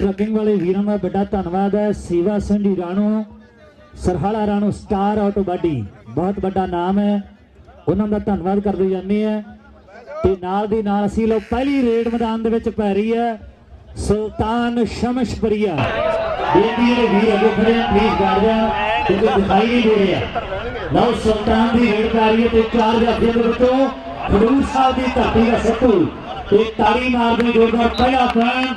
Trucking वाले वीरों का बड़ा धन्यवाद है। सेवा सिंह जी राणो सरहाला राणो स्टार ऑटो बाडी बहुत बड़ा नाम है, उन्होंने धन्यवाद करते जाते हैं। ते नाल दी नाल असीं लोग पहली रेड मैदान दे विच पै रही है सुल्तान शमशपरिया बेटी वीर अगे खड़े हैं, प्लीज बैठ जा क्योंकि दिखाई नहीं दे रहा। लो सुल्तान की रेड पै रही है तो चार जाफियों के बच्चों खडूर साहब की धरती का सत्तू ते ताड़ी मारने जोरदार पहला पॉइंट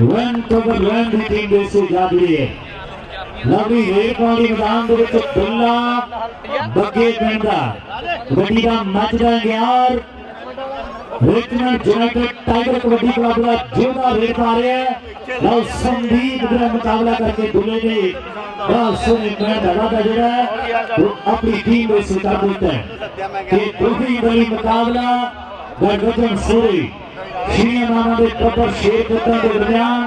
वन कवर वन की टीम दे से जा रही है। लवली रेड पाउंडी मैदान दे विच दुल्ला बग्गे पिंड दा गड्डी दा मचदा यार Richmond United tiger kabaddi club का जोधा रेड पा रहे हैं। लो संदीप का मुकाबला करके दुल्ले ने बहुत सोहने पॉइंट वादा जोड़ा है वो अपनी टीम में से कर देता है कि दूसरी बड़ी मुकाबला गढ़गजन सूरी श्री मामा के टप्पर शेर कट्टा के दरमियान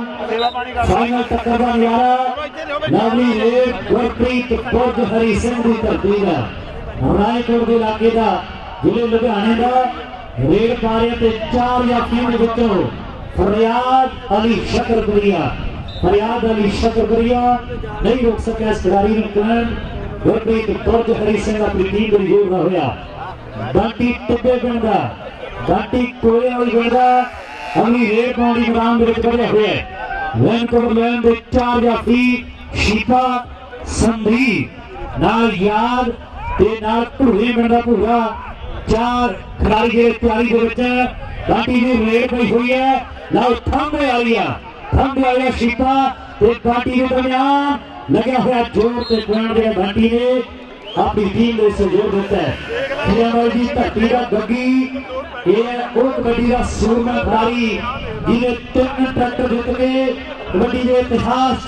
फाइनल टक्कर का नजारा लवली रेड गुरप्रीत बुर्ज हरी सिंह की धरती का रायकोट के इलाके का जिले लुधियाने का रेड पा रहे थे चार यात्रियों के बच्चों फरियाद अली शकरपुरिया नहीं रोक सका इस खिलाड़ी ने करंट गुरप्रीत बुर्ज हरी सिंह अपनी टीम को जोड़ रहा होया बाटी टिब्बे पिंड का बाटी कोले वाली पिंड का अगली रेड पाउंडी मैदान में बढ़िया हुए वैन कवर वैन के चार यात्री शीपा संदीप नाल याद ते नाल भूरे पिंड का भूरा चार खिलाड़ी के तैयारी के बच्चे बाटी ने रेड पई हुई है। लाओ थंबे वाली शीपा ते बाटी के दरमियान लगा हुआ जोर ते पॉइंट दे बाटी ने अपनी टीम में सहयोग देता है। खियामल की धरती का गग्गी ये उस कबड्डी का सूरमा खिलाड़ी जिन्हें 3 ट्रैक्टर जीत के कबड्डी के इतिहास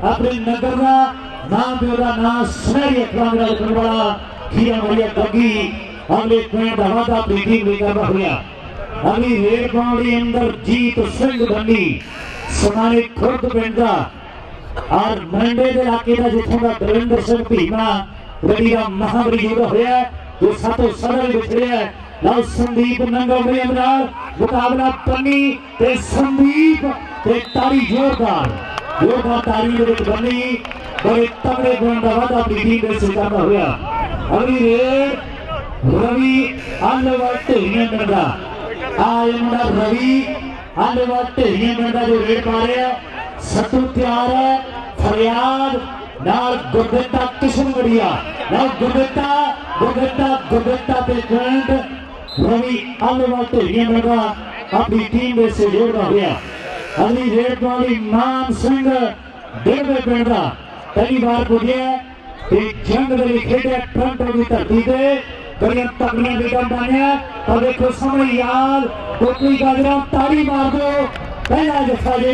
अपने नगर का नाम प्योदा नाम सुनहरी अखबार में रखने वाला खियामल गग्गी अगले पॉइंट वादा अपनी टीम में कर रहा है। अगली रेड पाउंडी अंदर जीत सिंह बंदी समाने खुर्द पिंड का और मंडे के इलाके का जिथों का दविंदर सिंह भीमा गड्डी का महाबली जोड़ा होया जो सातों सरल बिछड़े है। लो संदीप नंगल में मुकाबला पन्नी ते संदीप ते तारी जोरदार तारी के विच बनी बड़े तगड़े गुण का वादा अपनी टीम में से करना होया। अगली रेड रवि आलेवाल ढेरिया पिंड का मुंडा रवि आलेवाल ढेरिया पिंड का जो रेड पा रहे हैं सत्तू तैयार है। फरियाद नाल गुरदित्ता किशनगढ़िया नाल गुरदित्ता पे पॉइंट रवि आलेवाल ढेरिया पिंड का अपनी टीम में से जोड़ना हुआ। अगली रेड वाली मान सिंह डेढ़वे पिंड का पहली बार पुजिया जंग खेडे टोरंटो की धरती से बड़िया तगड़िया विकेट बने और देखो समय याद कोटली गाजरा ताड़ी मार दो पहला जफा जो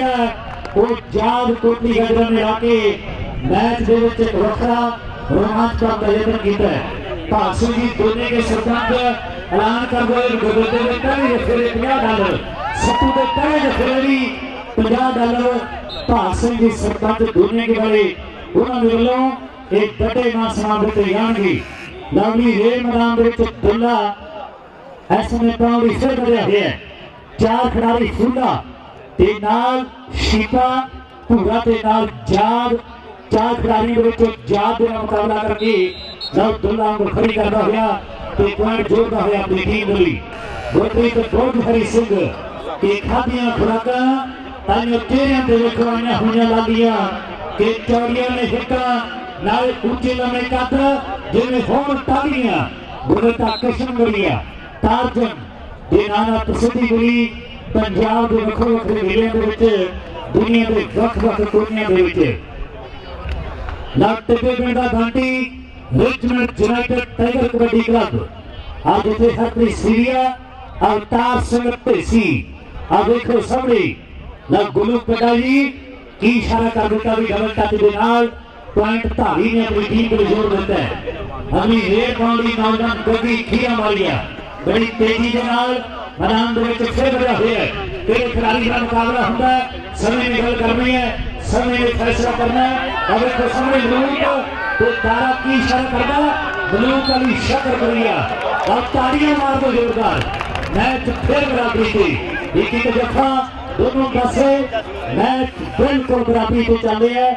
वो याद कोटली गाजरा ने आके मैच के वखरा रोमांच का आयोजन किया है। भाग सिंह जी दोने के सरपंच ऐलान कर दो गुरुद्वारे में पहले जफे $50 सत्तू के पहले जफे भी $50 भाग सिंह जी सरपंच दोने के वाले उन्होंने वालों एक बड़े मान सम्मान दिते जाएंगे। लवली रेड मैदान दुल्ला ऐसे पाउंडी फिर बढ़िया है चार खिलाड़ी फूला ते नाल शीपा भूरा ते नाल जाद चार खिलाड़ी जाद के मुकाबला करके जब दुल्ला को खड़ी करता हुआ तो पॉइंट जोड़ता हुआ अपनी टीम मिली गुरप्रीत बुर्ज हरी सिंह के खादियां खुराका ताइयों चेहरियां ते विखवाइयां हुई लागियां कि चौड़ियां ने हिक्का नाल ऊंचे लंबे कद जिन्हें होर टालियां गुरदित्ता किशनगढ़िया टार्जन दे नाना प्रसिद्धि मिली पंजाब के वक्रे वक्रे मेलियां दे विच दुनिया के वख-वख कोनियां दे विच टिब्बे पिंड दा घंटी Richmond United tiger kabaddi club आज इत्थे हरप्रीत सीरिया अवतार सिंह ढेसी आ देखो सामने ना गुलू पिंडा जी की इशारा कर दिता भी डबल टच दे नाल पॉइंट धारी ने अपनी टीम को जोड़ देता है। अगली रेड पाउंडी नौजवान गड्डी खिया मारिया बड़ी तेजी के नाल मैदान दे विच फिर बढ़िया होया तेरे खिलाड़ी का मुकाबला होता है। समय में गल करनी है समय में फैसला करना है। अब देखो समय मलूक तो तारा की इशारा करना मलूक अली शकरपुरिया और ताड़ियां मार दो जोरदार मैच फिर बराबरी थी एक जफा दोनों पासे मैच बिल्कुल बराबरी पे चल रहा है।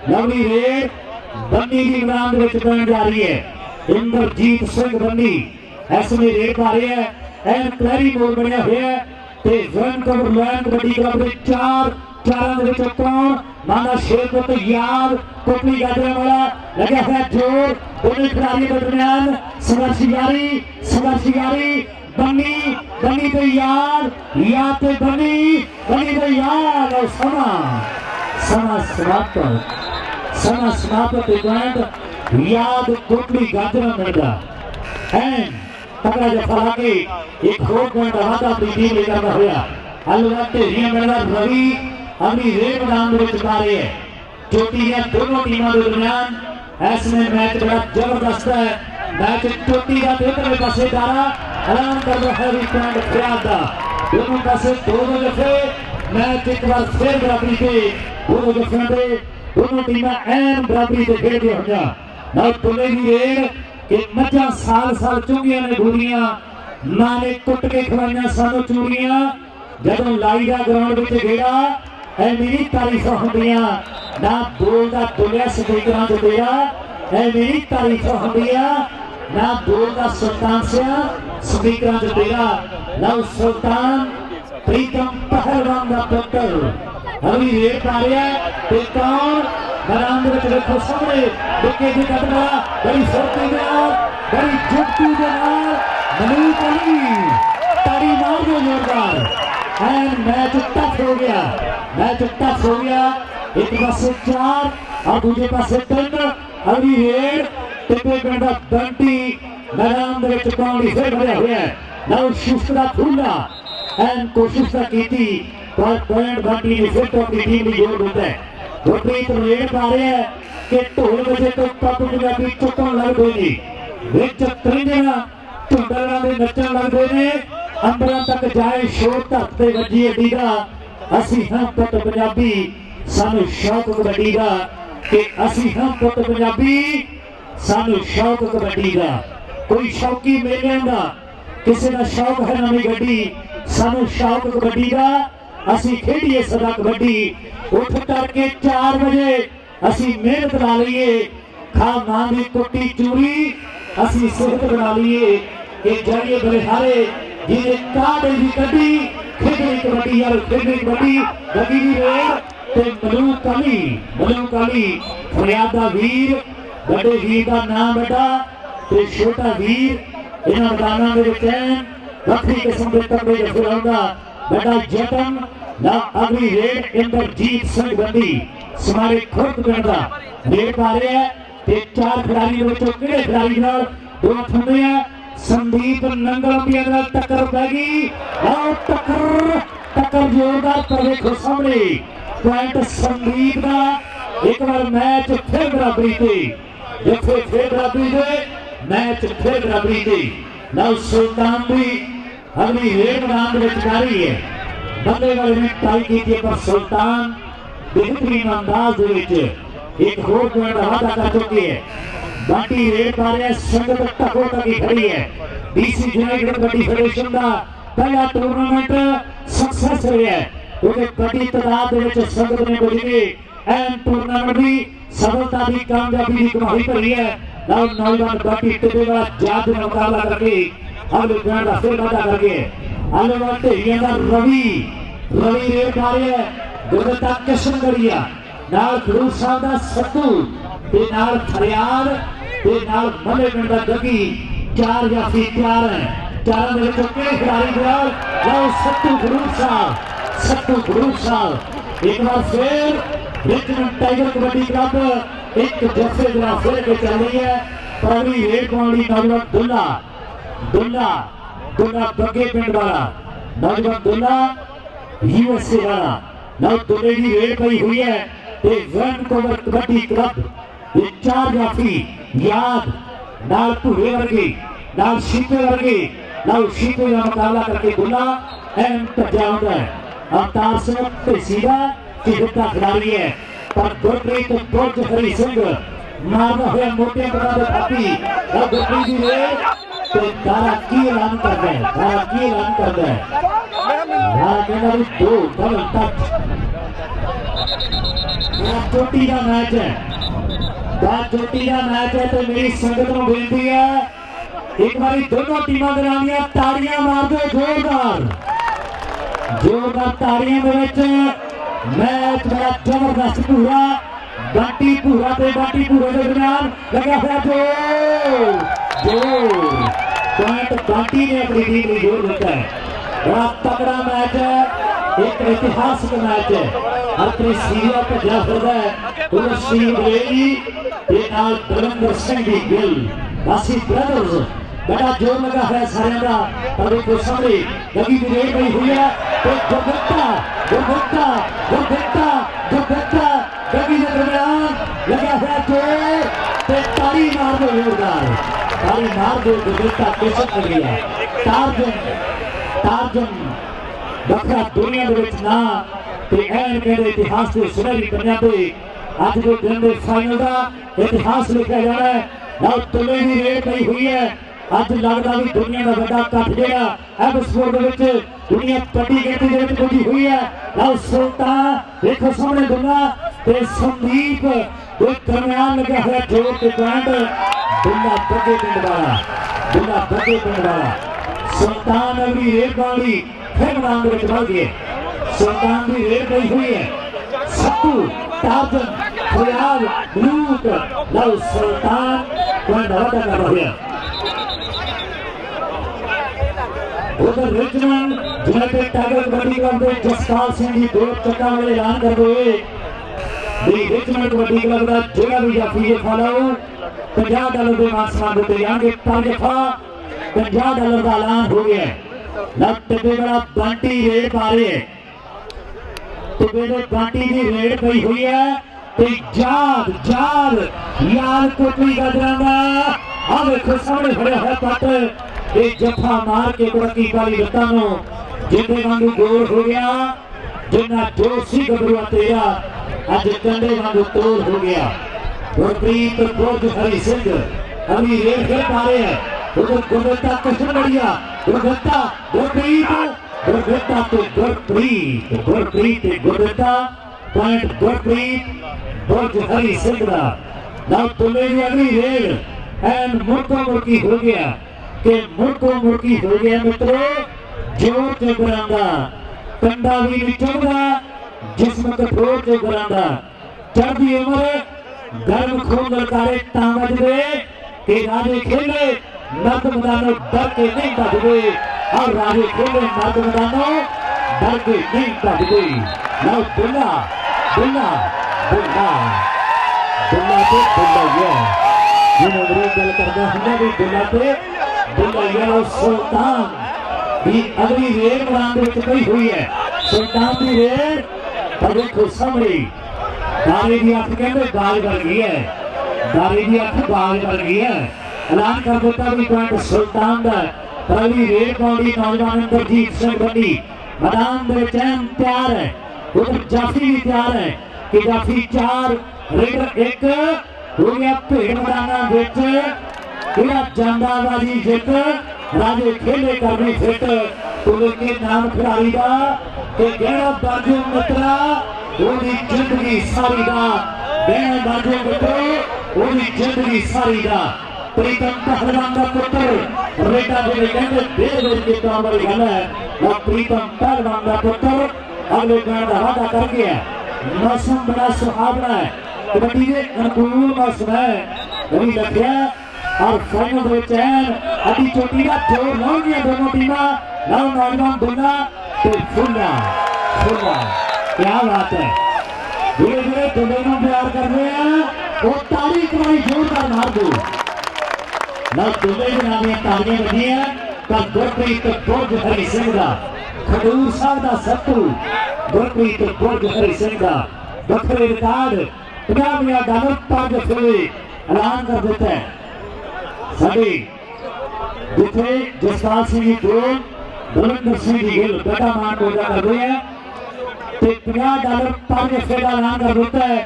लवली रेड बन्नी की मैदान बन जा रही है। इंद्रजीत सिंह बन्नी ऐसे में रेड पा रहे हैं एंड क्लैरी मोड़ बनया हुआ है ते one cover land kabaddi club के चारां दे विच कौन माना शेरपुत याद कोटली गाजरा वाला लगा है जोर दोनों खिलाड़ियों के दरमियान संघर्ष जारी बन्नी ते याद ते बन्नी ते याद और समा समाप्त इवेंट याद कोटली गाजरा मिलता एंड तगड़ा जफा लाके एक होर पॉइंट वादा अपनी टीम लेकर होया अलवा ढेरियां मिलदा रवि अपनी रेड मैदान में पा रहे हैं। चोटी है दोनों टीमों के दरमियान ऐसे मैच बड़ा जबरदस्त है। मैच चोटी का दूसरे पासे दारा ऐलान कर रहा है पॉइंट खिलाफ दा दोनों पासे दो जफे मैच एक बार फिर बराबरी पे दोनों जफे पे दोनों टीमें ऐन बराबरी से खेल रही होंगे ना तुलेगी रेड कि मजा साल चुंगिया ने घूरिया मां ने कुट के खवाइया सानू चूड़ियां जदों लाईदा ग्राउंड विच गेड़ा ऐ मेरी तारीफां होंदियां ना बोलदा तुलिया स्पीकरां च तेरा ऐ मेरी तारीफां होंदियां ना बोलदा सुल्तान सिया स्पीकरां च तेरा लव सुल्तान प्रीतम पहलवान दा पुत्र अभी रेड पा रहा है ते कौन मैदान में देखो सामने विकेट की कटना बड़ी फुर्ती के नाल बड़ी जुगती के नाल मनीष अली ताड़ी मार दो जोरदार एंड मैच टफ हो गया एक पासे 4 और दूसरे पासे 3 अभी रेड टिप्पे पिंड दा बंटी मैदान में पानी फिर भरिया हुआ है नव शिफ्ट का खुला एंड कोशिश की पर पॉइंट बंटी ने फिर तो अपनी टीम की जोड़ देता है। गुरप्रीत रेड पा रहे हैं कि ढोल बजे तो टप पंजाबी चुकन लग गए ने विच त्रिंजना झुंडलां दे नचण लगदे ने अंबरां तक जाए शोर धरत ते वजी अड्डी दा असीं हां पुत पंजाबी सानू शौक कबड्डी दा कि असीं हां पुत पंजाबी सानू शौक कबड्डी दा कोई शौकी मेलियां दा किसी दा शौक है नवीं गड्डी सानू शौक कबड्डी दा असीं खेडीए सदा कबड्डी उठ करके 4 बजे असी मेहनत ला लीए खा मां की कुट्टी चूरी असी सेहत बना लीए कि जरिए बलिहारे जिन्हें काटे की कड्डी खेडनी कबड्डी और खेडनी कबड्डी लगी भी रेड ते मलूक अली फरियाद दा वीर बड़े वीर का नाम बड़ा ते छोटा वीर इन्हां मैदानां दे विच वक्री किस्म के तगड़े जफे लाउंदा बड़ा जतन ना अगली रेड इंद्रजीत सिंह बंदी समारे खुर्द पिंड दा रेड पा रहे हैं ते 4 खिलाड़ी विचों किहड़े खिलाड़ी नाल दो थंदे आ संदीप नंगलंबिया नाल टक्कर पै गई और टक्कर जोरदार पर देखो सामने पॉइंट संदीप का एक बार मैच फिर बराबरी पे जफे फिर बराबरी पे मैच फिर बराबरी पे नव सुल्तान भी अगली रेड मैदान में जारी है बंदे वाले ने टाई की पर सुल्तान बेहतरीन अंदाज एक होर पॉइंट वादा कर चुकी है। बाकी रेड पा रहे संगत टको तक खड़ी है। डीसी यूनाइटेड कबड्डी फेडरेशन का पहला टूर्नामेंट सक्सेस रहा है क्योंकि बड़ी तादाद संगत ने बुझ के एंड टूर्नामेंट भी सफलता की कामयाबी की कमाई भरी है। नौजवान बाकी टिब्बे वाला जाद ने मुकाबला करके अब पॉइंट फिर वादा करके अलवा ढेरियां दा रवि रेड पा रहे है गुरता किशनगढ़िया नाल गुरु साहब दा सत्तू ते नाल फरियाद ते नाल मले पिंड दा गगी 4 जाफी तैयार है। चारों दे विचों किहड़े खिलाड़ी नाल लओ सत्तू गुरु साहब एक बार फिर रिचमंड टाइगर कबड्डी क्लब एक जफे जरा फिर के चल रही है पर अभी रेड पाउंडी नौजवान दुल्ला बगे पिंड वाला नौजवान दुल्ला यूएसए वाला नौ दुल्ले की रेड पई हुई है ते वन कवर कबड्डी क्लब ये 4 जाफी याद नाल भूरे वर्गे नाल शीते वर्गे नाल शीते का मुकाबला करके दुल्ला एम तजाउंदा है। अवतार सिंह ढेसीदा चिहता खिलाड़ी है पर गुरप्रीत बुर्ज हरी सिंह मारदा हुआ मोटे बड़ा थापी गुरप्रीत की रेड ਤੇ ਦਾਰਾ ਕੀ ਐਲਾਨ ਕਰਦਾ ਹੈ, ਦਾਰਾ ਕੀ ਐਲਾਨ ਕਰਦਾ ਹੈ। ਦਾਰਾ ਕਹਿੰਦਾ ਵੀ 2 ਡਬਲ ਟੱਚ चोटी का मैच है, चोटी का मैच है। तो मेरी संगत को बेनती है एक बार दोनों टीमों के नाम ताड़ियां मार दो, जोरदार जोरदार ताड़ियां मैच बड़ा जबरदस्त पूरा बाटी पूरा ते बाटी पूरे के दरमियान लगा हुआ जोर पॉइंट बाटी ने अपनी टीम को जोर देता है। बड़ा तगड़ा मैच है, एक ऐतिहासिक मैच है। अपनी सीरिया भजा फिरदा है उलसीम रेली ते नाल बलविंदर सिंह दी गिल वासी ब्रदर्स। बड़ा जोर लगा है सारे का, पर एक सामने लगी भी रेड पई हुई है। तो गुरगट्टा गुरगट्टा गुरगट्टा गुरगट्टा लगी के दरमियान लगा है जोर ते तारी मार दो, जोरदार तारी मार दो। गुरगट्टा कैसे कर गया टार्जन बखरा दुनिया दे विच ना ते ऐन कहते इतिहास के सुनहरी पन्नियां ते अज के दिन के फाइनल का इतिहास लिखा जाना है। ना तुले की रेड पई हुई है, अज लगता भी दुनिया का बड़ा कट जोड़ा एम स्पोर्ट के दुनिया बड़ी गिनती के पुजी हुई है। ना सुल्तान देखो सामने दुल्ला ते संदीप के दरमियान लगा हुआ जोर के पॉइंट दुल्ला बगे पिंड वाला, दुल्ला बगे पिंड वाला सुल्तान अगली रेड वाली फिर मैदान में बढ़ गए। सुल्तान की रेड गई हुई है, सत्तू टार्जन फरियाद लूट लव सुल्तान पॉइंट वादा कर रहे हैं। उधर Richmond United tiger kabaddi club के जसपाल सिंह जी 2 चक्का वाले ऐलान कर दो रिचमंड कबड्डी क्लब का जोड़ा भी जाफी फॉलो $50 के मान सम्मान देते जाएंगे। पर दफा $50 का ऐलान हो गया है। टिब्बे बड़ा बांटी रेड पा रहे है, टिब्बे ने बांटी की रेड पई हुई है। जाग जाग यार कोटली गजरांगा आ देखो सामने खड़े है पट ये जफा मार के कुड़की वाली लत्तां जिंदे वांगू गोल हो गया। जिन्ना जोशी गबरुआ तेरा अज कंडे वांगू तोड़ हो गया। गुरप्रीत बुर्ज हरी सिंह अभी रेड फिर पा रहे हैं। उधर गुरगट्टा कृष्ण बढ़िया गुरगट्टा गुरप्रीत गुरगट्टा तो गुरप्रीत गुरप्रीत गुरगट्टा पॉइंट गुरप्रीत बुर्ज हरी सिंह का ना तुले की अगली रेड एंड मुड़को मुड़की हो गया कि मुड़को मुड़की हो गया। मित्रों जोर से गुरांगा कंडा भी नहीं चढ़ता, जिस्म कठोर से गुरांगा चढ़ती उम्र गर्म खून ललकारे तांगज दे कि राजे खेले मर्द मैदानों डर के नहीं भजते और राजे खेले मर्द मैदानों डर के नहीं भजते। लो दुल्ला दुल्ला दुल्ला दुल्ला तो दुल्ला ये जिन्हें अंग्रेज गल करना होंगे भी दुल्ला तो दुल्ला ये सुल्तान भी अगली रेड मैदान में पई हुई है। सुल्तान की रेड पर देखो सामने दारे की अख कहते गाल बन गई है, दारे की अख गाल बन गई है। ऐलान कर देता भी पॉइंट सुल्तान का। पहली रेड पाउंडी नौजवान इंद्रजीत सिंह बंडी मैदान में चैन तैयार है। उधर जाफी भी तैयार है कि जाफी 4 रेडर 1 हो गया। भेड़ मैदाना जांदाबाजी जित राजे खेले करनी फिट तुले के नाम खिलाड़ी का गहरा बाजू मित्रा ओदी जिंदगी सारी का गहरा बाजू मित्रो ओदी जिंदगी सारी का। प्रीतम पहलवान का पुत्र बेटा जो कहते देर के काम वाली गल है। और प्रीतम पहलवान का पुत्र अगले गांव का वादा कर गया। मौसम बड़ा सुहावना है, कबड्डी के अनुकूल मौसम है वही लग्या और फाइनल में चैन अभी चोटी का जोर लाउंगियां दोनों टीमां नौ नौजवान दुल्ला तो फुल्ला फुल्ला क्या बात है। धीरे धीरे दोनों प्यार कर रहे हैं वो तारीख वाली जोरदार मार दो ना दुल्ले के नाम तालियां बजी है। पर गुरप्रीत बुर्ज हरी सिंह का खडूर साहब का सत्तू गुरप्रीत बुर्ज हरी सिंह का बखरे रिकॉर्ड $50 पर ऐलान कर देता है। साड़ी जिथे जसपाल सिंह जी जोड़ बलविंदर सिंह जी गिल बेटा मान पूजा कर रहे हैं $50 पर का ऐलान कर देता है।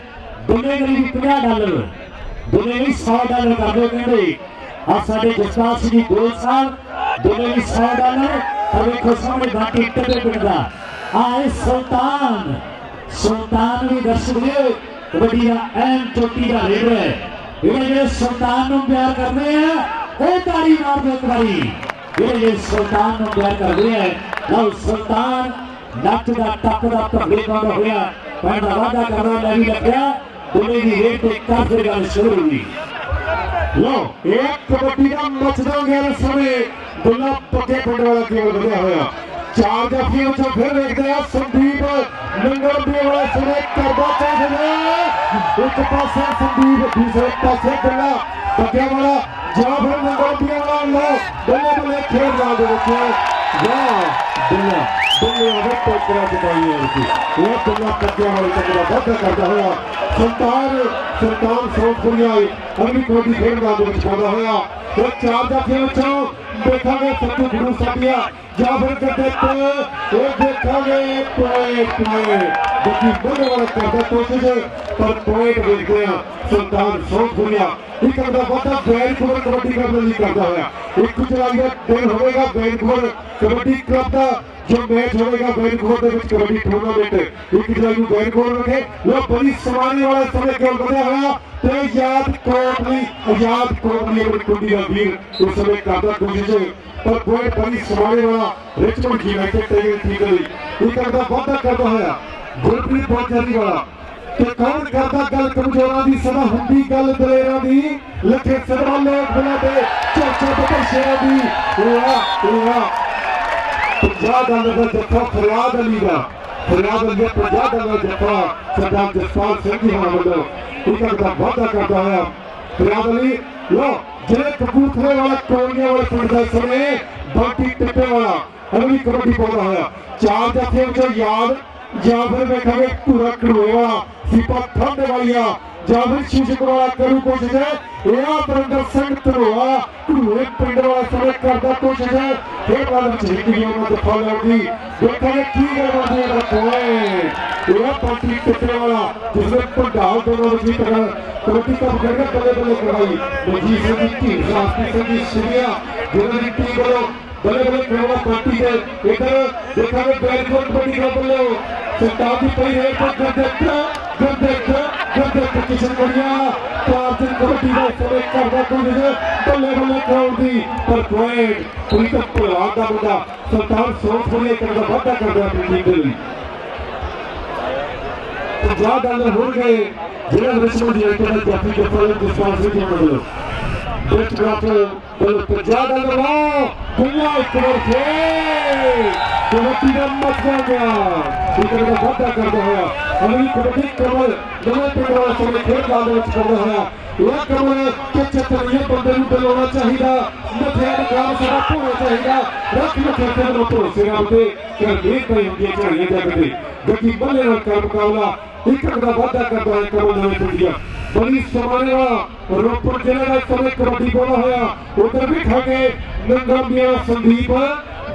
दुनिया के लिए $50 दुनिया भी $100 कर दो कहते आ साडे जसपाल सिंह जी गोल साहब दोनों भी $100 और देखो सामने बाकी टब्बे पिंड दा आए सुल्तान सुल्तान भी दर्शक दिए कबड्डी का अहम चोटी का लीडर है ये सुल्तान को प्यार करते हैं वो ताड़ी मार दो एक बारी ये सुल्तान को प्यार करते हैं लो सुल्तान नचदा टपदा तबले का होया पहला वादा करना नहीं लगा दोनों की रेट पे काफी गल शुरू हुई लो एक कबड्डी का मचदा गया समय दुल्ला पक्के पिंड वाला केवल बढ़िया होया चार जफियों से फिर देखते हैं संदीप नंगल वाला समय करदा चाहिए एक पासे संदीप दूसरे पासे दुल्ला पक्के वाला जा फिर नंगल वाला लो बल्ले बल्ले खेल रहा है बच्चे वाह दुल्ला दुल्ला भी टोकरा चुकाई है ये दुल्ला पक्के वाले टकरा बहुत करता हुआ सुल्तान सोनपुरिया अगली कोटी खेल रहा है बच्चा होया तो चार जफियों से देखा गया सत्तू गुरु साबिया या फिर कहते वो देखा गए पॉइंट जबकि बोलने वाला करता कोशिश पर पॉइंट देखते हैं सुल्तान सोनपुरिया एक करता वादा बैनपुर कबड्डी क्लब नहीं करता है एक कुछ आगे दिन होगा बैनपुर कबड्डी क्लब का जो मैच होगा बैनपुर के बीच कबड्डी टूर्नामेंट एक खिलाड़ी बैनपुर रखे वो बड़ी समाने वाला समय केवल बना हुआ तो याद कोटली अपनी कुंडी का वीर उस समय करता कोशिश पर पॉइंट बड़ी समाने वाला रिचमंड की मैच ठीक है एक करता वादा करता है गुरप्रीत बहुत जल्दी वाला ਤੇ ਕੌਣ ਕਰਦਾ ਗੱਲ ਕਮਜ਼ੋਰਾਂ ਦੀ ਸਦਾ ਹੁੰਦੀ ਗੱਲ ਦਲੇਰਾਂ ਦੀ ਲੱਖੇ ਸਦਵਾ ਲੋਕ ਬੁਲਾਦੇ ਚਾਚਾ ਬੱਬਰ ਸ਼ੇਰਾਂ ਦੀ ਵਾਹ 50 ਦਾ ਜੱਫਾ ਫਰਿਆਦ ਅਲੀ ਦਾ ਫਰਿਆਦ ਅਲੀ 50 ਦਾ ਜੱਫਾ ਸਰਦਾਰ ਜਸਪਾਲ ਸਿੰਘ ਜੀ ਹੋਣਾ ਵੱਲੋਂ ਇੱਕ ਦਾ ਵਾਅਦਾ ਕਰਦਾ ਹੋਇਆ ਫਰਿਆਦ ਅਲੀ ਲੋ ਜਿਹੜੇ ਕਪੂਰਥਲੇ ਵਾਲਾ ਕੋਲੀਆਂ ਵਾਲੇ ਪਿੰਡ ਦਾ ਸਮੇਂ ਬਾਕੀ ਟੱਪੇ ਵਾਲਾ ਅਗਲੀ ਕਬੱਡੀ ਪਾਉਂਦਾ ਹੋਇਆ ਚਾਰ ਜੱਫੇ ਵਿੱਚੋਂ ਯਾਦ ਜਾਂ ਫਿਰ ਵੇਖਾਂਗੇ ਪੂਰਾ ਕੜੋਏ ਵਾਲਾ ਸੀਪਾ ਠੰਡੇ ਵਾਲੀਆਂ ਜਾਂ ਫਿਰ ਸ਼ੀਸ਼ਕ ਵਾਲਾ ਕਰੂ ਕੋਸ਼ਿਸ਼ ਹੈ ਇਹ ਬਰਿੰਦਰ ਸਿੰਘ ਧਰੋਆ ਕੜੋਏ ਪਿੰਡ ਵਾਲਾ ਸਮੇਂ ਕਰਦਾ ਕੋਸ਼ਿਸ਼ ਹੈ ਇਹ ਗੱਲ ਵਿੱਚ ਹਿੱਕੀ ਉਹਨਾਂ ਦੇ ਫਲ ਆਉਂਦੀ ਵੇਖਾਂਗੇ ਕੀ ਗੱਲ ਬਣਦੀ ਹੈ ਕੋਏ ਇਹ ਪਾਰਟੀ ਟੱਪੇ ਵਾਲਾ ਜਿਸਨੇ ਪੰਡਾਲ ਦੋਨੋਂ ਵਿੱਚ ਟਕਰ ਕਬੱਡੀ ਕੱਪ ਕਰਕੇ ਬੱਲੇ ਬੱਲੇ ਕਰਵਾਈ ਮਨਜੀਤ ਸਿੰਘ ਦੀ ਢੀਂਡ ਸਾਸਤੀ ਸਿੰਘ ਦੀ ਸਿਵਿਆ ਜਿਹਨਾਂ ਦੀ ਟੀਮ ਵੱਲੋਂ बल्ले बल्ले खेलना पार्टी है इधर देखा गया बैनपुर कबड्डी क्लब बल्ले सरकार की पई है पर गंदे किशन बढ़िया चार दिन कबड्डी का समय करदा कोशिश बल्ले बल्ले क्राउड दी पर पॉइंट पूरी तक पहलवान दा मुंडा सरकार सोचपुरी करदा वादा करदा अपनी टीम दे लई $50 हो गए जिला रिचमंड यूनाइटेड जाफी के फल जसपाल सिंह जी मंडल बेस्ट ड्रॉप $50 दुनिया एक बार फिर कबड्डी का मत गया इधर का वादा करता है अगली कबड्डी कमल नवे पिंड वाला समय खेल का मैच करता है यह कमल के चतरिए बंदे ਨੂੰ ਬੁਲਾਉਣਾ ਚਾਹੀਦਾ ਮੱਥਿਆਂ ਦਾ ਕੰਮ ਸਾਡਾ ਹੋਣਾ ਚਾਹੀਦਾ ਰੱਖ ਮੱਥੇ ਨੂੰ ਭਰੋਸੇ ਨਾਲ ਤੇ ਕਰਨੀਰ ਪਈ ਹੁੰਦੀ ਹੈ ਝਾੜੀਆਂ ਜੱਗਦੇ ਗੱਡੀ ਬੱਲੇ ਨਾਲ ਕਰ ਮੁਕਾਬਲਾ ਇੱਕ ਦਾ ਵਾਦਾ ਕਰਦਾ ਹੈ ਕਮਲ ਨਵੇਂ ਪਿੰਡੀਆ बड़ी समाने वाला रोपड़ जिले का समय कबड्डी बोला होया उधर भी ठाके नंगा मियां संदीप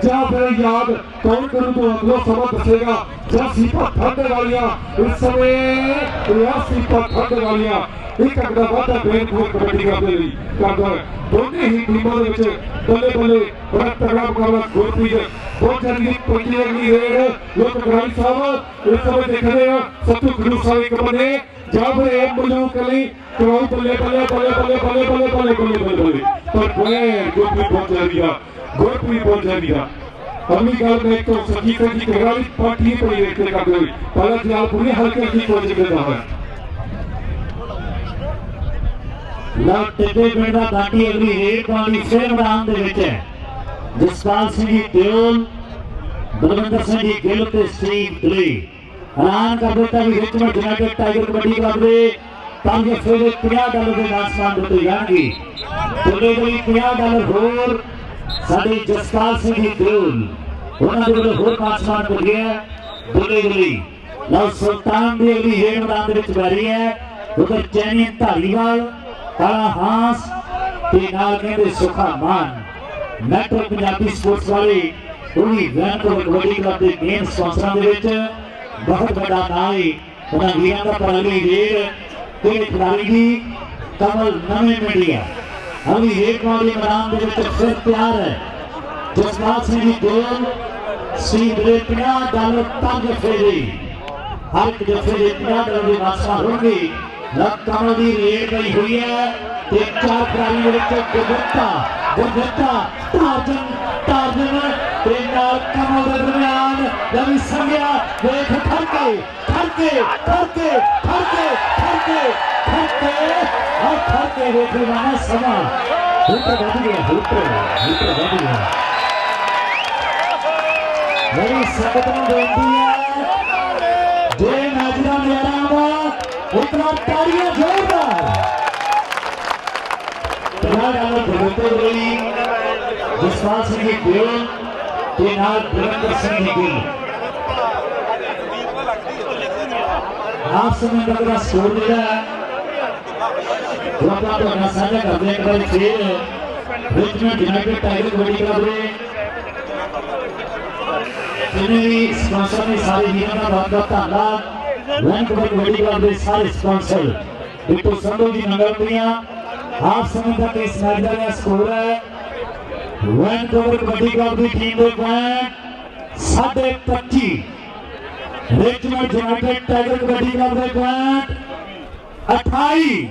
जा फिर याद कौन करूं तो अगला समय दसेगा जा सीपा ठंडे वालियां इस समय या सीपा ठंडे वालियां एक अगला वादा बैनपुर कबड्डी का लिए करदा है दोनों ही टीमों ਦੇ ਵਿੱਚ ਬੱਲੇ ਬੱਲੇ ਬੜਾ ਤਗੜਾ ਮੁਕਾਬਲਾ ਗੁਰਪ੍ਰੀਤ ਬਹੁਤ ਜਲਦੀ ਪਹੁੰਚੀ ਅਗਲੀ ਰੇਡ ਲੋਕ ਗਰਾਈ ਸਾਹਿਬ ਇਸ ਸਮੇਂ ਦੇਖਦੇ ਆ ਸੱਤੂ ਗੁਰੂ ਸਾਹਿਬ ਇੱਕ ਬੰਦੇ जब एक मलूक अली क्राउड बल्ले बल्ले बल्ले बल्ले बल्ले बल्ले बल्ले बल्ले बल्ले बल्ले पर प्लेयर गुरप्रीत बहुत जल्दी अगली गल में तो संजीत जी कगराली पार्टी पड़ी देखते करते हुए पहला जलाल पूरी हल्के की कोशिश करता है ला टिब्बे पिंड दा बाटी अगली रेड पानी से मैदान दे विच है जसपाल सिंह जी दियोल बलविंदर सिंह जी गिल ते स्टीव दले ऐलान कर दिता कि Richmond United tiger kabaddi club के पंज हफ्ते के $50 के नामसान दिते जाएंगे दोनों ਲਈ $50 होर साडे जसपाल सिंह जी दियोल उन्हां दे होर नामसान मिल गया दोनों ਲਈ लव सुल्तान दी अगली रेड मैदान दे विच बैरी है उधर चैनियन धालीवाल काला हांस ते नाल कहंदे सुखा मान मैट्रो पंजाबी स्पोर्ट्स वाले वही वैनपुर कबड्डी क्लब के मेन स्पॉन्सरां दे विच बहुत बड़ा नाम है उन्होंने वीरों का पराली रेड तेरे खिलाड़ी भी कमल नवे मीडिया अभी रेड वाले मैदान के विच फिर तैयार है जसपाल सिंह जी गोल सी रेपना दल तक फेरी हर एक जफे दे 50 दल की वारसा होगी कमल की रेड पई हुई है ते चार खिलाड़ियों के गुरदत्ता टार्जन ते नाल कमल के दरमियान रवि संघिया देख खड़के और खड़के देखने वाला समा हुटर बढ़ गया मेरी संगत में बेनती है जे नाजरा नजारा उतना तालियां जोरदार जसपाल सिंह जी गोल के नाल बलविंदर सिंह जी गिल आप समय का स्कोर जोड़ा तो साझा करते हैं एक बार फिर Richmond United tiger kabaddi club जिन्हें भी स्पॉन्सर ने सारे वीरों का बहुत बहुत धन्यवाद वैन कबड्डी क्लब के सारे स्पॉन्सर बिट्टू संधू जी नंगलपुरिया आप समय तक इस मैच का स्कोर है वैन कबड्डी क्लब की टीम के point 25.5 Richmond United tiger kabaddi club के पॉइंट 28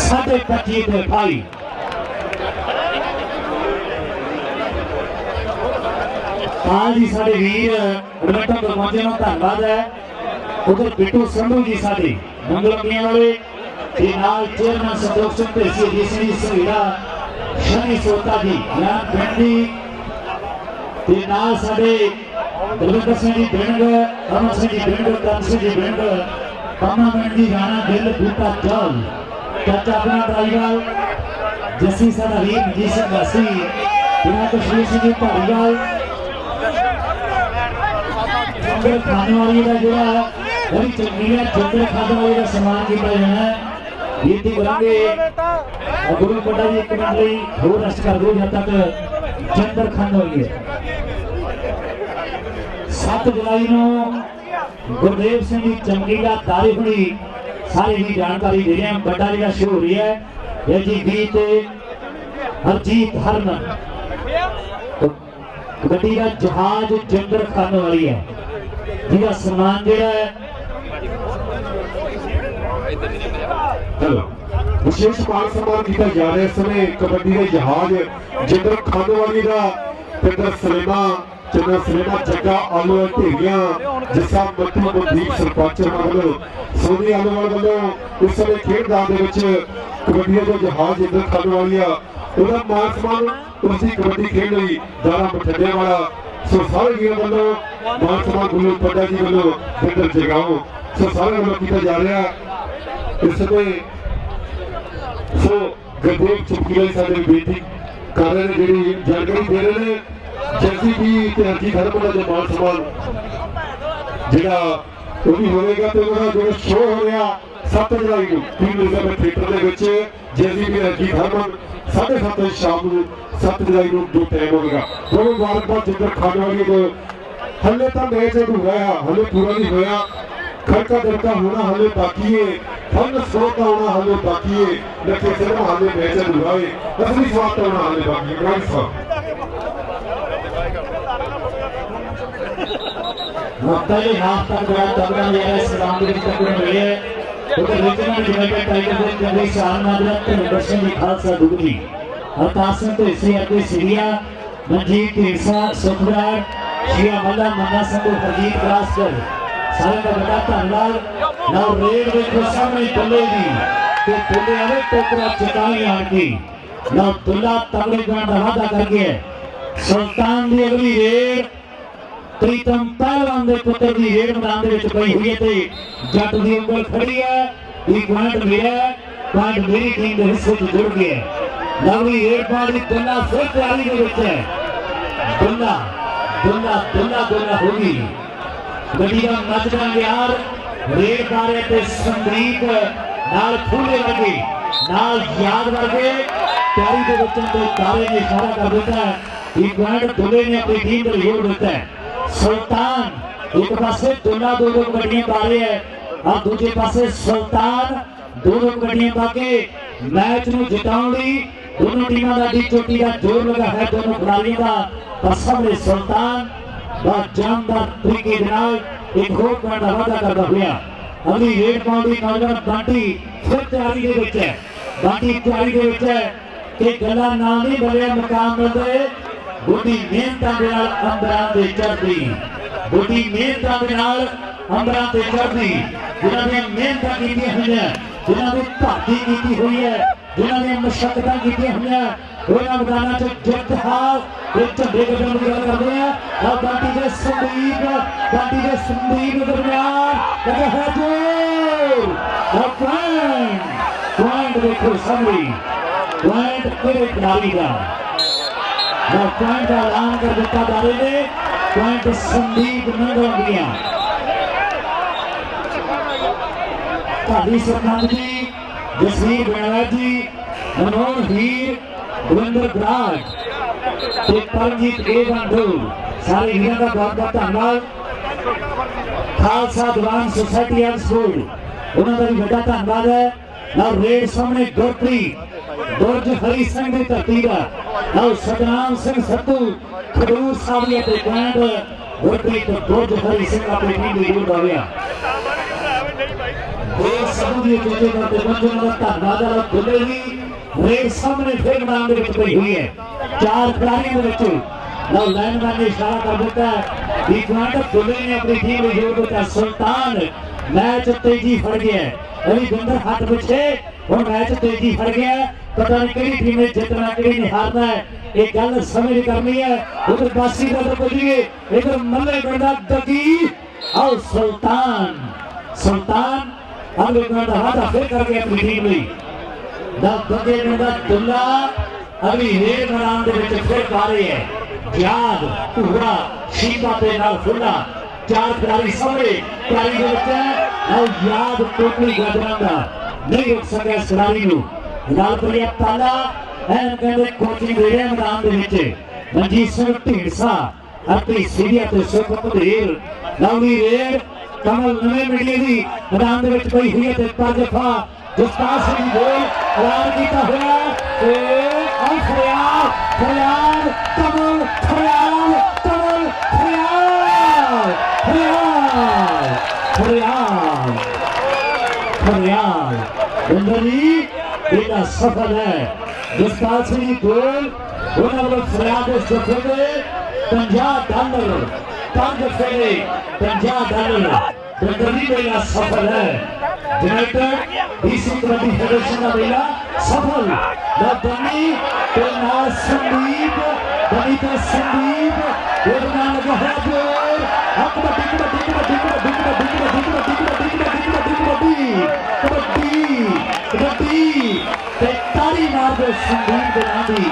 25.5 28 हाँ जी साढ़े वीर एडमिटन तो पहुंचे ना धन्यवाद है उधर बिट्टू संधू जी साढ़े मंगलमिया वाले चेयरमैन संतोष सिंह ढेसी अजीत सिंह जी सहीड़ा शनि सोता जी ज्ञान पिंडी साढ़े Balwinder Singh ji bind Aman Singh ji bind Karan Singh ji bind पन्ना पिंड जी राणा गिल बूटा चौल चाचा अपना ड्राइवर जस्सी साढ़ा वीर मनजीत सिंह वासी कश्मीर सिंह जी धारीवाल खाने वाली का जोड़ा बड़ी चंगी है चंद्र खाने वाले का सम्मान किया जाना है गिनती करेंगे गुरु पटा जी एक मिनट ਲਈ ਹੋਰ ਰੈਸਟ ਕਰ ਦਿਓ ਜਦ ਤੱਕ ਚੰਦਰ ਖਾਨ ਹੋਈ ਹੈ 7 ਜੁਲਾਈ ਨੂੰ ਗੁਰਦੇਵ ਸਿੰਘ ਜੀ ਚੰਗੀ ਦਾ ਤਾਰੀਖ ਹੁਣੀ ਸਾਰੇ ਵੀ ਜਾਣਕਾਰੀ ਦੇ ਰਹੇ ਹਨ ਵੱਡਾ ਜਿਹੜਾ ਸ਼ੋਅ ਹੋ ਰਿਹਾ ਹੈ ਇਹ ਜੀ ਗੀਤ ਹਰਜੀਤ ਹਰਮਨ कबड्डी का जहाज चंद्र खाने वाली है जिसका सम्मान जोड़ा है विशेष मान सम्मान किया जा रहा है इस समय कबड्डी के जहाज चंद्र खाने वाली का चंद्र सलेमा जग्गा आलू ढेरिया जिसा मत्ती मनदीप सरपंच वालों सोनी आलूवाल वालों इस समय खेड मैदान कबड्डी का जहाज चंद्र खाने वाली ਉਹਦਾ ਮਾਨ ਸਨਮਾਨ ਉਸਦੀ ਕਬੱਡੀ ਖੇਡ ਲਈ ਦਾਰਾ ਮਠੱਡਿਆਂ ਵਾਲਾ ਸੋ ਸਾਰੇ ਵੀਰਾਂ ਵੱਲੋਂ ਮਾਨ ਸਨਮਾਨ ਗੁਰੂ ਪੱਡਾ ਜੀ ਵੱਲੋਂ ਬਿੰਦਰ ਜਗਾਓ ਸੋ ਸਾਰੇ ਵੱਲੋਂ ਕੀਤਾ ਜਾ ਰਿਹਾ ਇਸ ਸਮੇਂ ਸੋ ਗੁਰਦੇਵ ਚੁਪਕੀ ਵਾਲੀ ਸਾਡੇ ਬੇਨਤੀ ਕਰ ਰਹੇ ਨੇ ਜਿਹੜੀ ਜਾਣਕਾਰੀ ਦੇ ਰਹੇ ਨੇ ਜੈਸੀ ਵੀ ਤੇ ਹਰਜੀ ਖਰਮਲਾ ਦੇ ਮਾਨ ਸਨਮਾਨ ਜਿਹੜਾ ਉਹ ਵੀ ਹੋਵੇਗਾ ਤੇ ਉਹਦਾ ਜਿਹੜਾ ਸ਼ੋਅ ਹੋ ਰਿਹਾ 7 ਜੁਲਾਈ ਨੂੰ ਟੀਮ ਰਿਜ਼ਰਵ ਥੀਏਟਰ ਦੇ ਵਿੱਚ ਜੈਸੀ ਵੀ ਹਰਜੀ ਖਰਮਲ 7:30 शाम को 7 जुलाई को जो टाइम होगा दोनों मुबारकबाद जिंदर खाने वाली को हले तो मैच अधूरा है हले पूरा नहीं होया खड़का दड़का होना हले बाकी है फन स्कोर का होना हले बाकी है लेकिन सिर्फ हले मैच अधूरा है असली स्वाद होना हले बाकी है राइट साहब वक्ता के हाथ तक बड़ा तगड़ा ले रहा है सलाम के तक मिले उधर रिचमंड यूनाइटेड टाइगर के कबड्डी शान माजरा ते सिंह जी खालसा दुगली हरतासन ते इसी अगे सिरिया मनजीत ढींसा सुखराट शिया मल्ला मन्ना संधू हरजीत ग्रासकर सारे का बड़ा धन्यवाद ना रेड देखो सामने चलेगी तो बोले अरे टोकरा चटाई आके ना दुल्ला तगड़े का वादा करके सुल्तान दी अगली रेड प्रीतम पहलवान के पुत्र की रेड मैदान पई हुई है जट की उंगल खड़ी है एक पॉइंट मेरा पॉइंट मेरी टीम के हिस्से से जुड़ गया लवली रेड पार की दुल्ला फिर तैयारी के है दुल्ला होगी गड्डी का नचना यार रेड पारे ते संदीप नाल फूले वर्गे नाल याद वर्गे तैयारी के बच्चों को तारे ने इशारा कर देता है एक पॉइंट दुल्ले ने अपनी टीम को जोड़ देता है सुल्तान एक पासे दुल्ला दो कबड्डियां पा रहे हैं और दूसरे पासे सुल्तान दो कबड्डियां पा के मैच में जिताने लई दोनों टीमों का डी चोटी का जोर लगा है दोनों खिलाड़ियों का पर सामने सुल्तान बहुत जानदार तरीके के नाल एक होर पॉइंट का वादा करता हुआ अगली रेड पाउंड की नौजवान बांटी फिर तैयारी के विच है बांटी तैयारी के विच है कि गला ना नहीं बने मुकाम मिलते बड़ी मेहनत के नाल अंबरां ते चढ़दी बड़ी मेहनत के नाल अंबरां ते चढ़दी जिन्हां ने मेहनत की हुई है जिन्हां ने भर्ती की हुई है जिन्हां ने मशक्कतां की हुई है ਉਹਨਾਂ ਮੈਦਾਨਾਂ 'ਚ ਜਿੱਤ ਹਾਰ ਤੇ ਝੰਡੇ ਕੱਢਣ ਦੀ ਗੱਲ ਕਰਦੇ ਆ ਆ ਬਾਂਟੀ ਦੇ ਸੰਦੀਪ ਦਰਮਿਆਨ ਲੱਗਾ ਹੈ ਜੋਰ ਆ ਪੁਆਇੰਟ ਦੇਖੋ ਸਾਹਮਣੇ ਪੁਆਇੰਟ ਕਿਹੜੇ ਖਿਡਾਰੀ ਦਾ ਪੁਆਇੰਟ ਦਾ ਐਲਾਨ ਕਰ ਦਿੱਤਾ ਜਾ ਰਿਹਾ ਨੇ ਪੁਆਇੰਟ ਸੰਦੀਪ ਨੰਗੋਂਗੀਆਂ ਢਾਡੀ ਸਰਪੰਚ ਜੀ ਜਸਵੀਰ ਬਣਵਾ ਜੀ ਮਨੋਹਰ ਹੀਰ दविंदर बराड़ ते परमजीत ए बंधु सारे वीरों का बहुत बहुत धन्यवाद खालसा दीवान सोसाइटी एंड स्कूल उन्होंने भी बड़ा धन्यवाद है ना रेड सामने गुरप्रीत बुरज हरी सिंह की धरती का ना सतनाम सिंह सत्तू खडूर सावलिया ते पॉइंट गुरप्रीत बुरज हरी सिंह अपनी टीम की जोड़ गया देश सबू की चेचे करते मंजूर का धन्यवाद है खुले ही रेड सामने फिर मैदान में पई हुई है चार खिलाड़ियों के ना लाइनमैन ने इशारा कर दिता है कि खुले ने अपनी टीम में जोड़ दिया सुल्तान मैच तेजी फड़ गया है अभी गुंदर हाथ पीछे और मैच तेजी फड़ गया पता नहीं किहड़ी टीम ने जितना किहड़ी ने हारना है एक गल समझ करनी है उधर बासी का तो पहुंचिए इधर मल्ले बंदा दगी और सुल्तान अगले बंदा हाथ फिर कर गया अपनी टीम में बगे दुल्ला अगली रेड मैदान फिर पा रहे है याद पूरा शीता के नाल फुल्ला चार खिलाड़ी सामने तैयारी याद टोटली गजरांगा नहीं रुक सका इस खिलाड़ी लालपुरिया ताला कहते कोचिंग दे रहे मैदान मनजीत सिंह ढींडसा अपनी सीरिया ते सुख पंधेर लवली रेड कमल नवे मीडिया की मैदान पई हुई है पर दफा जसपाल सिंह गोल ऐलान किया हुआ फरियाद कमल फरियाद सफल है जसपाल सिंह गोल उन्होंने फरियाद $50 5 फेरे $50 मेला सफल है यूनाइटेड बीसी कबड्डी फेडरेशन का मेला सफल बनी तो नाल संदीप बनी तो संदीप योगदान लगा है जोर कबड्डी तारी मार दो संदीप बनादी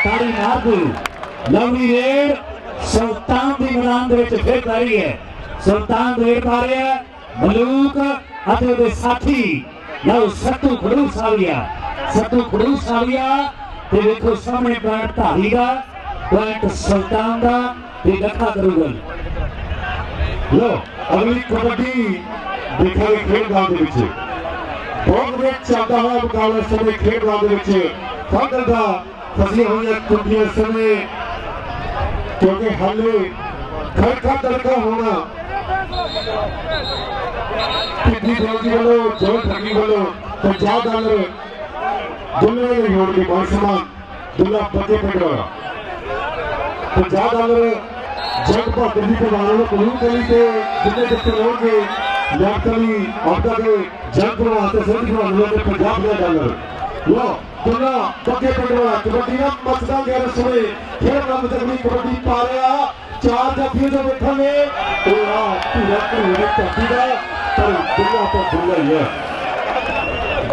तारी मार दो लवली रेड सुल्तान की मैदान फिर तारी है सुल्तान रेड पा रहा है मलूक साथी लव सत्तू खडूर साविया ते देखो सामने पॉइंट धारी का पॉइंट सुल्तान का ते लखा करूगल लो अगली कबड्डी देखा खेल मैदान बहुत वेट चलता हुआ मुकाबला समय खेल मैदान फंगल का फसी हुई कुंडियां समय क्योंकि हाले खड़का तड़का होना पिछली फौजी वालों जोर ठगी वालों $50 दुल्ला ने जोड़ के मान सम्मान दुल्ला पते पकड़ा $50 जग बहादुर जी के वालों को कबूल करी थे जितने चक्कर होंगे यात्री आपका के जग बनवाते सभी बनवाने के $50 लो दुल्ला पते पकड़ा कबड्डी ना मचदा गया समय फिर रब तकनी कबड्डी पा रहा चार जफियों जो देखोगे तो पूरा पूरे धरती का पर दुल्ला तो दुल्ला ही है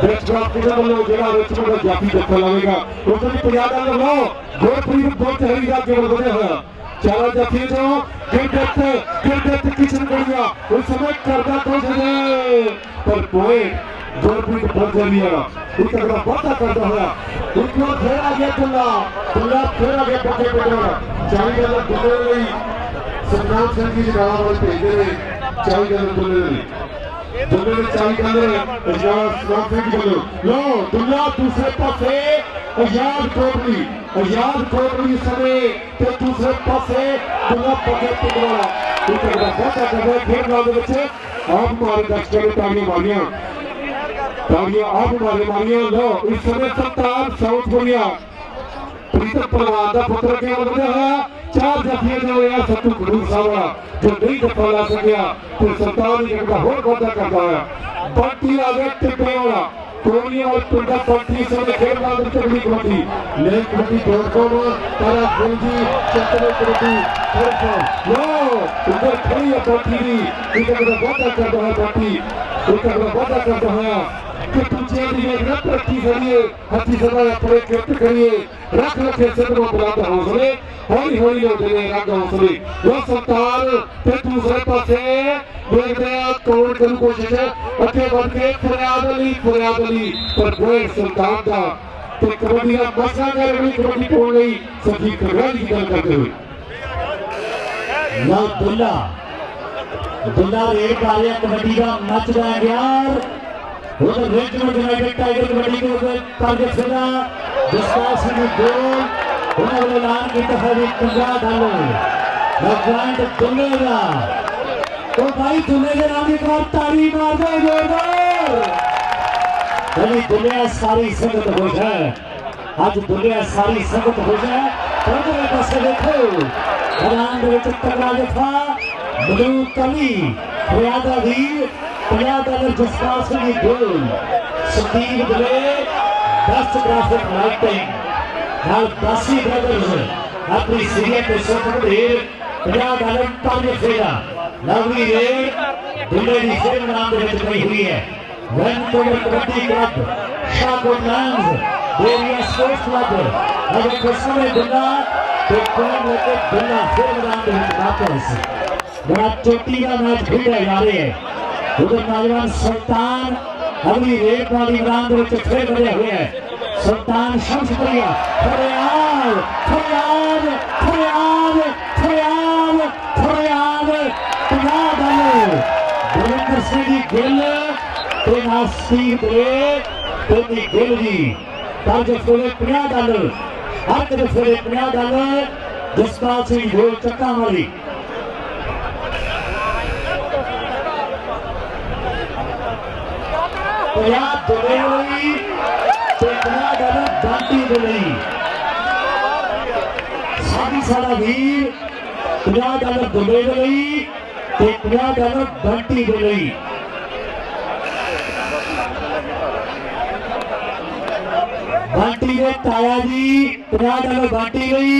रिचमंड जाफी देखा लगेगा उसमें $50 लो गुरप्रीत बहुत हरी जा केवल बने हुआ चार जफी जो गिरदत किचन बढ़िया उस समय करदा तो जने पर कोई गुरप्रीत बहुत हरी है एक अगला वादा करता हुआ एक बार फिर आ गया दुल्ला फिर आ गया पक्के पकड़ा $40 दुल्ले सतनाम सिंह जी जनाब वाले भेज रहे $40 दुल्ले दुल्ले ने 40 डॉलर आजाद ट्रॉफी की बोलो लो दुल्ला दूसरे पासे आजाद कोटली समय ते दूसरे पासे दुल्ला पगे पिंडवाला एक बहुत कर फिर राउंड बच्चे आप मारे दर्शकों ने तालियां आप मारियां लो इस समय सरतार साउथ बोलिया प्रीतम परवान का पुत्र क्या बनया है 4 जफियां जो है सत्तू खडूर साहब जो नहीं दफा ला सकिया तो सरतार ने जगह होर वादा करता है बंटी आ गया टिप्पे वाला कोहली और पिंडा बंटी समय खेल वाले चली कबड्डी ले कबड्डी .com तारा गुलजी चक्कर कबड्डी लो उधर खड़ी है बंटी की इधर वादा करता है बंटी इधर वादा करता है कि तुझे देखना तरक्की करिए हथी सदा अपने किरत करिए रख रखे सिद्ध में बुलंद हौसले हौली हौली लोटे ने रंग हौसले वो सरकार ते दूसरे पासे देखते हैं कौन करू कोशिश अगे बढ़ के फरियाद अली पर गोए सुल्तान का ते कबड्डी का मसला कर रही कबड्डी को गई सभी कबड्डी की गल करते हुए लो दुल्ला रेड पा लिया कबड्डी का मच रहा है यार उधर रिचमंड यूनाइटेड टाइगर कबड्डी के ऊपर टारगेट खेला जसपाल सिंह गोल उन्होंने ऐलान किया है कि 15 डालो पॉइंट दुल्ले का तो भाई दुल्ले के नाम एक बार ताली मार दो जोरदार चलिए दुल्ले सारी संगत खुश है आज दुल्ले सारी संगत खुश है उधर पासे देखो मैदान के विच तगड़ा जफा ब्लू कली फरियादा वीर $50 जसपाल सिंह गोल Sandeep Dhule best graphic writing नाल दासी ब्रदर्स अपनी सीरियस पे सुपर ढेर $50 टारगेट फेरा लवली रेड दुले की फिल्म नाम के विच पई हुई है वैनकूवर कबड्डी क्लब शाहकोट लैंड्स डेरिया स्पोर्ट्स क्लब अगर कुछ दुल्ला तो कौन लेके दुल्ला फिल्म नाम के विच वापस बड़ा चोटी का मैच खेला जा रहे हैं उधर नौजवान सुल्तान अगली रेड वाली मैदान के विच फिर बने हुए हैं सुल्तान शमशपुरिया फरियाद फरियाद फरियाद फरियाद फरियाद $50 बलविंदर सिंह जी गिल ते नासिर दे ते गिल जी ताजे फुले $50 हर के फुले $50 जसपाल सिंह गोल चक्का वाली दुबई $50 बंटी दुबई साडी सारा वीर $50 दुबई $50 बंटी दुबई बंटी के ताया जी $50 बंटी गई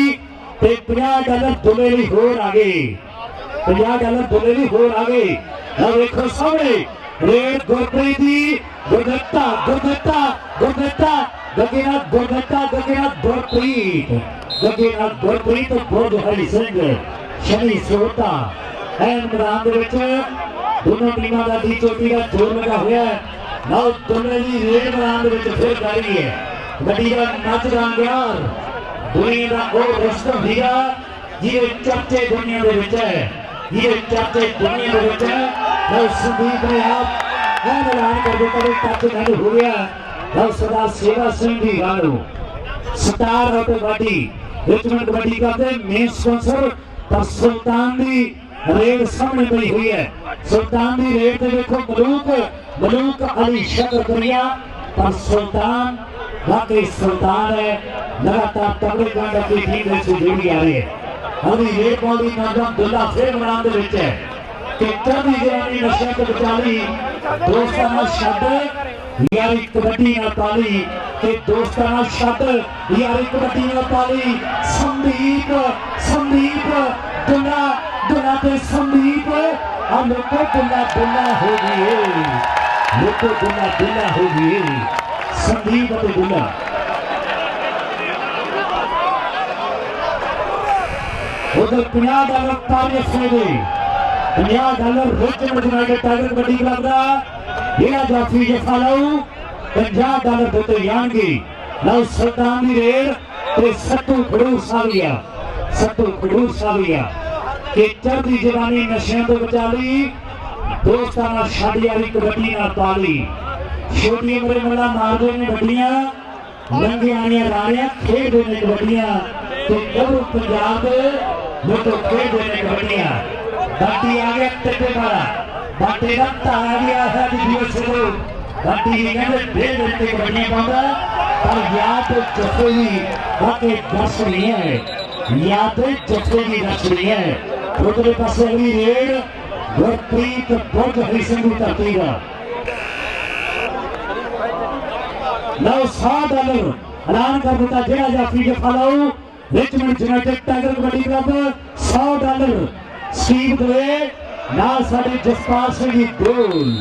$50 दुबई होर आ गए $50 दुबई होर आ गए देखो सामने रेड गुरप्रीत जी गुरदत्ता गगेनाथ गुरप्रीत बुर्ज हरि सिंह शनि सोटा एंड मैदान के विच दोनों टीमों का दी चोटी का जोर लगा हुआ है ना दोनों की रेड मैदान के विच फिर जारी है गड्डी का नच रंगयार दुनिया का वो रुस्तम हीरा ये चर्चे दुनिया के विच है ये चर्चे दुनिया के विच है संदीप ने आप ऐलान कर दिया टच नहीं हो गया और सरदार सेवा सिंह जी गालू star of kabaddi Richmond kabaddi का मेन स्पॉन्सर पर सुल्तान दी रेड सामने पई हुई है सुल्तान दी रेड ते देखो मलूक अली शकरकरिया पर सुल्तान वाकई सुल्तान है लगातार तगड़े कांड अपनी टीम से जुड़ी आ रही है अभी रेड बॉल की नौजवान दुल्ला फिर मैदान के विच है कि कभी जवानी नशे को बचाली दोस्ताना शब्द यारी कबड्डी ना पाली के दोस्ताना शब्द यारी कबड्डी ना पाली संदीप दुल्ला ते संदीप हम लोग दुल्ला हो गई लोग दुल्ला हो गई संदीप और दुल्ला उधर $50 टारगेट से गई $50 Richmond United tiger kabaddi club का बिना जाफी जफा लाऊ $50 देते जाएंगे ना सुल्तान दी रेड ते सत्तू खडूर साविया के चढ़दी जवानी नशे तो बचा ली ਦੋਸਤਾਂ ਨਾਲ ਛੱਡ ਵਾਲੀ ਕਬੱਡੀ ਨਾਲ ਪਾਲੀ ਛੋਟੀ ਉਮਰੇ ਮੇਰਾ ਮਾਰਦੇ ਨੇ ਵੱਡੀਆਂ ਲੰਘੀਆਂ ਆਣੀਆਂ ਰਾਣੀਆਂ ਖੇਡਦੇ ਨੇ ਕਬੱਡੀਆਂ ਤੇ ਗੱਭਰੂ ਪੰਜਾਬ ਦੇ ਲੋਕ ਖੇਡਦੇ ਨੇ ਕਬੱਡੀਆਂ ਬਾਟੀ ਆ ਗਿਆ ਟੱਕੇ ਵਾਲਾ ਬਾਟੀ ਦਾ ਤਾਰਾ ਵੀ ਆ ਹੈ ਦਿਵਸ ਨੂੰ ਬਾਟੀ ਵੀ ਕਹਿੰਦੇ ਫੇਰ ਤੇ ਕਬੱਡੀਆਂ ਪਾਉਂਦਾ ਪਰ ਯਾਦ ਜੱਫੇ ਦੀ ਬਾਕੀ ਦਰਸ ਨਹੀਂ ਹੈ ਯਾਦ ਜੱਫੇ ਦੀ ਦਰਸ ਨਹੀਂ ਹੈ ਉਧਰੇ ਪਾਸੇ ਅਗਲੀ ਰੇਡ ਗੁਰਪ੍ਰੀਤ ਬੁਰਜ ਹਰੀ ਸਿੰਘ ਦੀ ਧਰਤੀ ਦਾ ਲਓ $100 ਐਲਾਨ ਕਰ ਦਿੱਤਾ ਜਿਹੜਾ ਜਾਫੀ ਜਫਾ ਲਾਉ Richmond United Tiger kabaddi club $100 Steve ਦਵੇ ਨਾਲ ਸਾਡੇ ਜਸਪਾਲ ਸਿੰਘ ਦੀ ਗੋਲ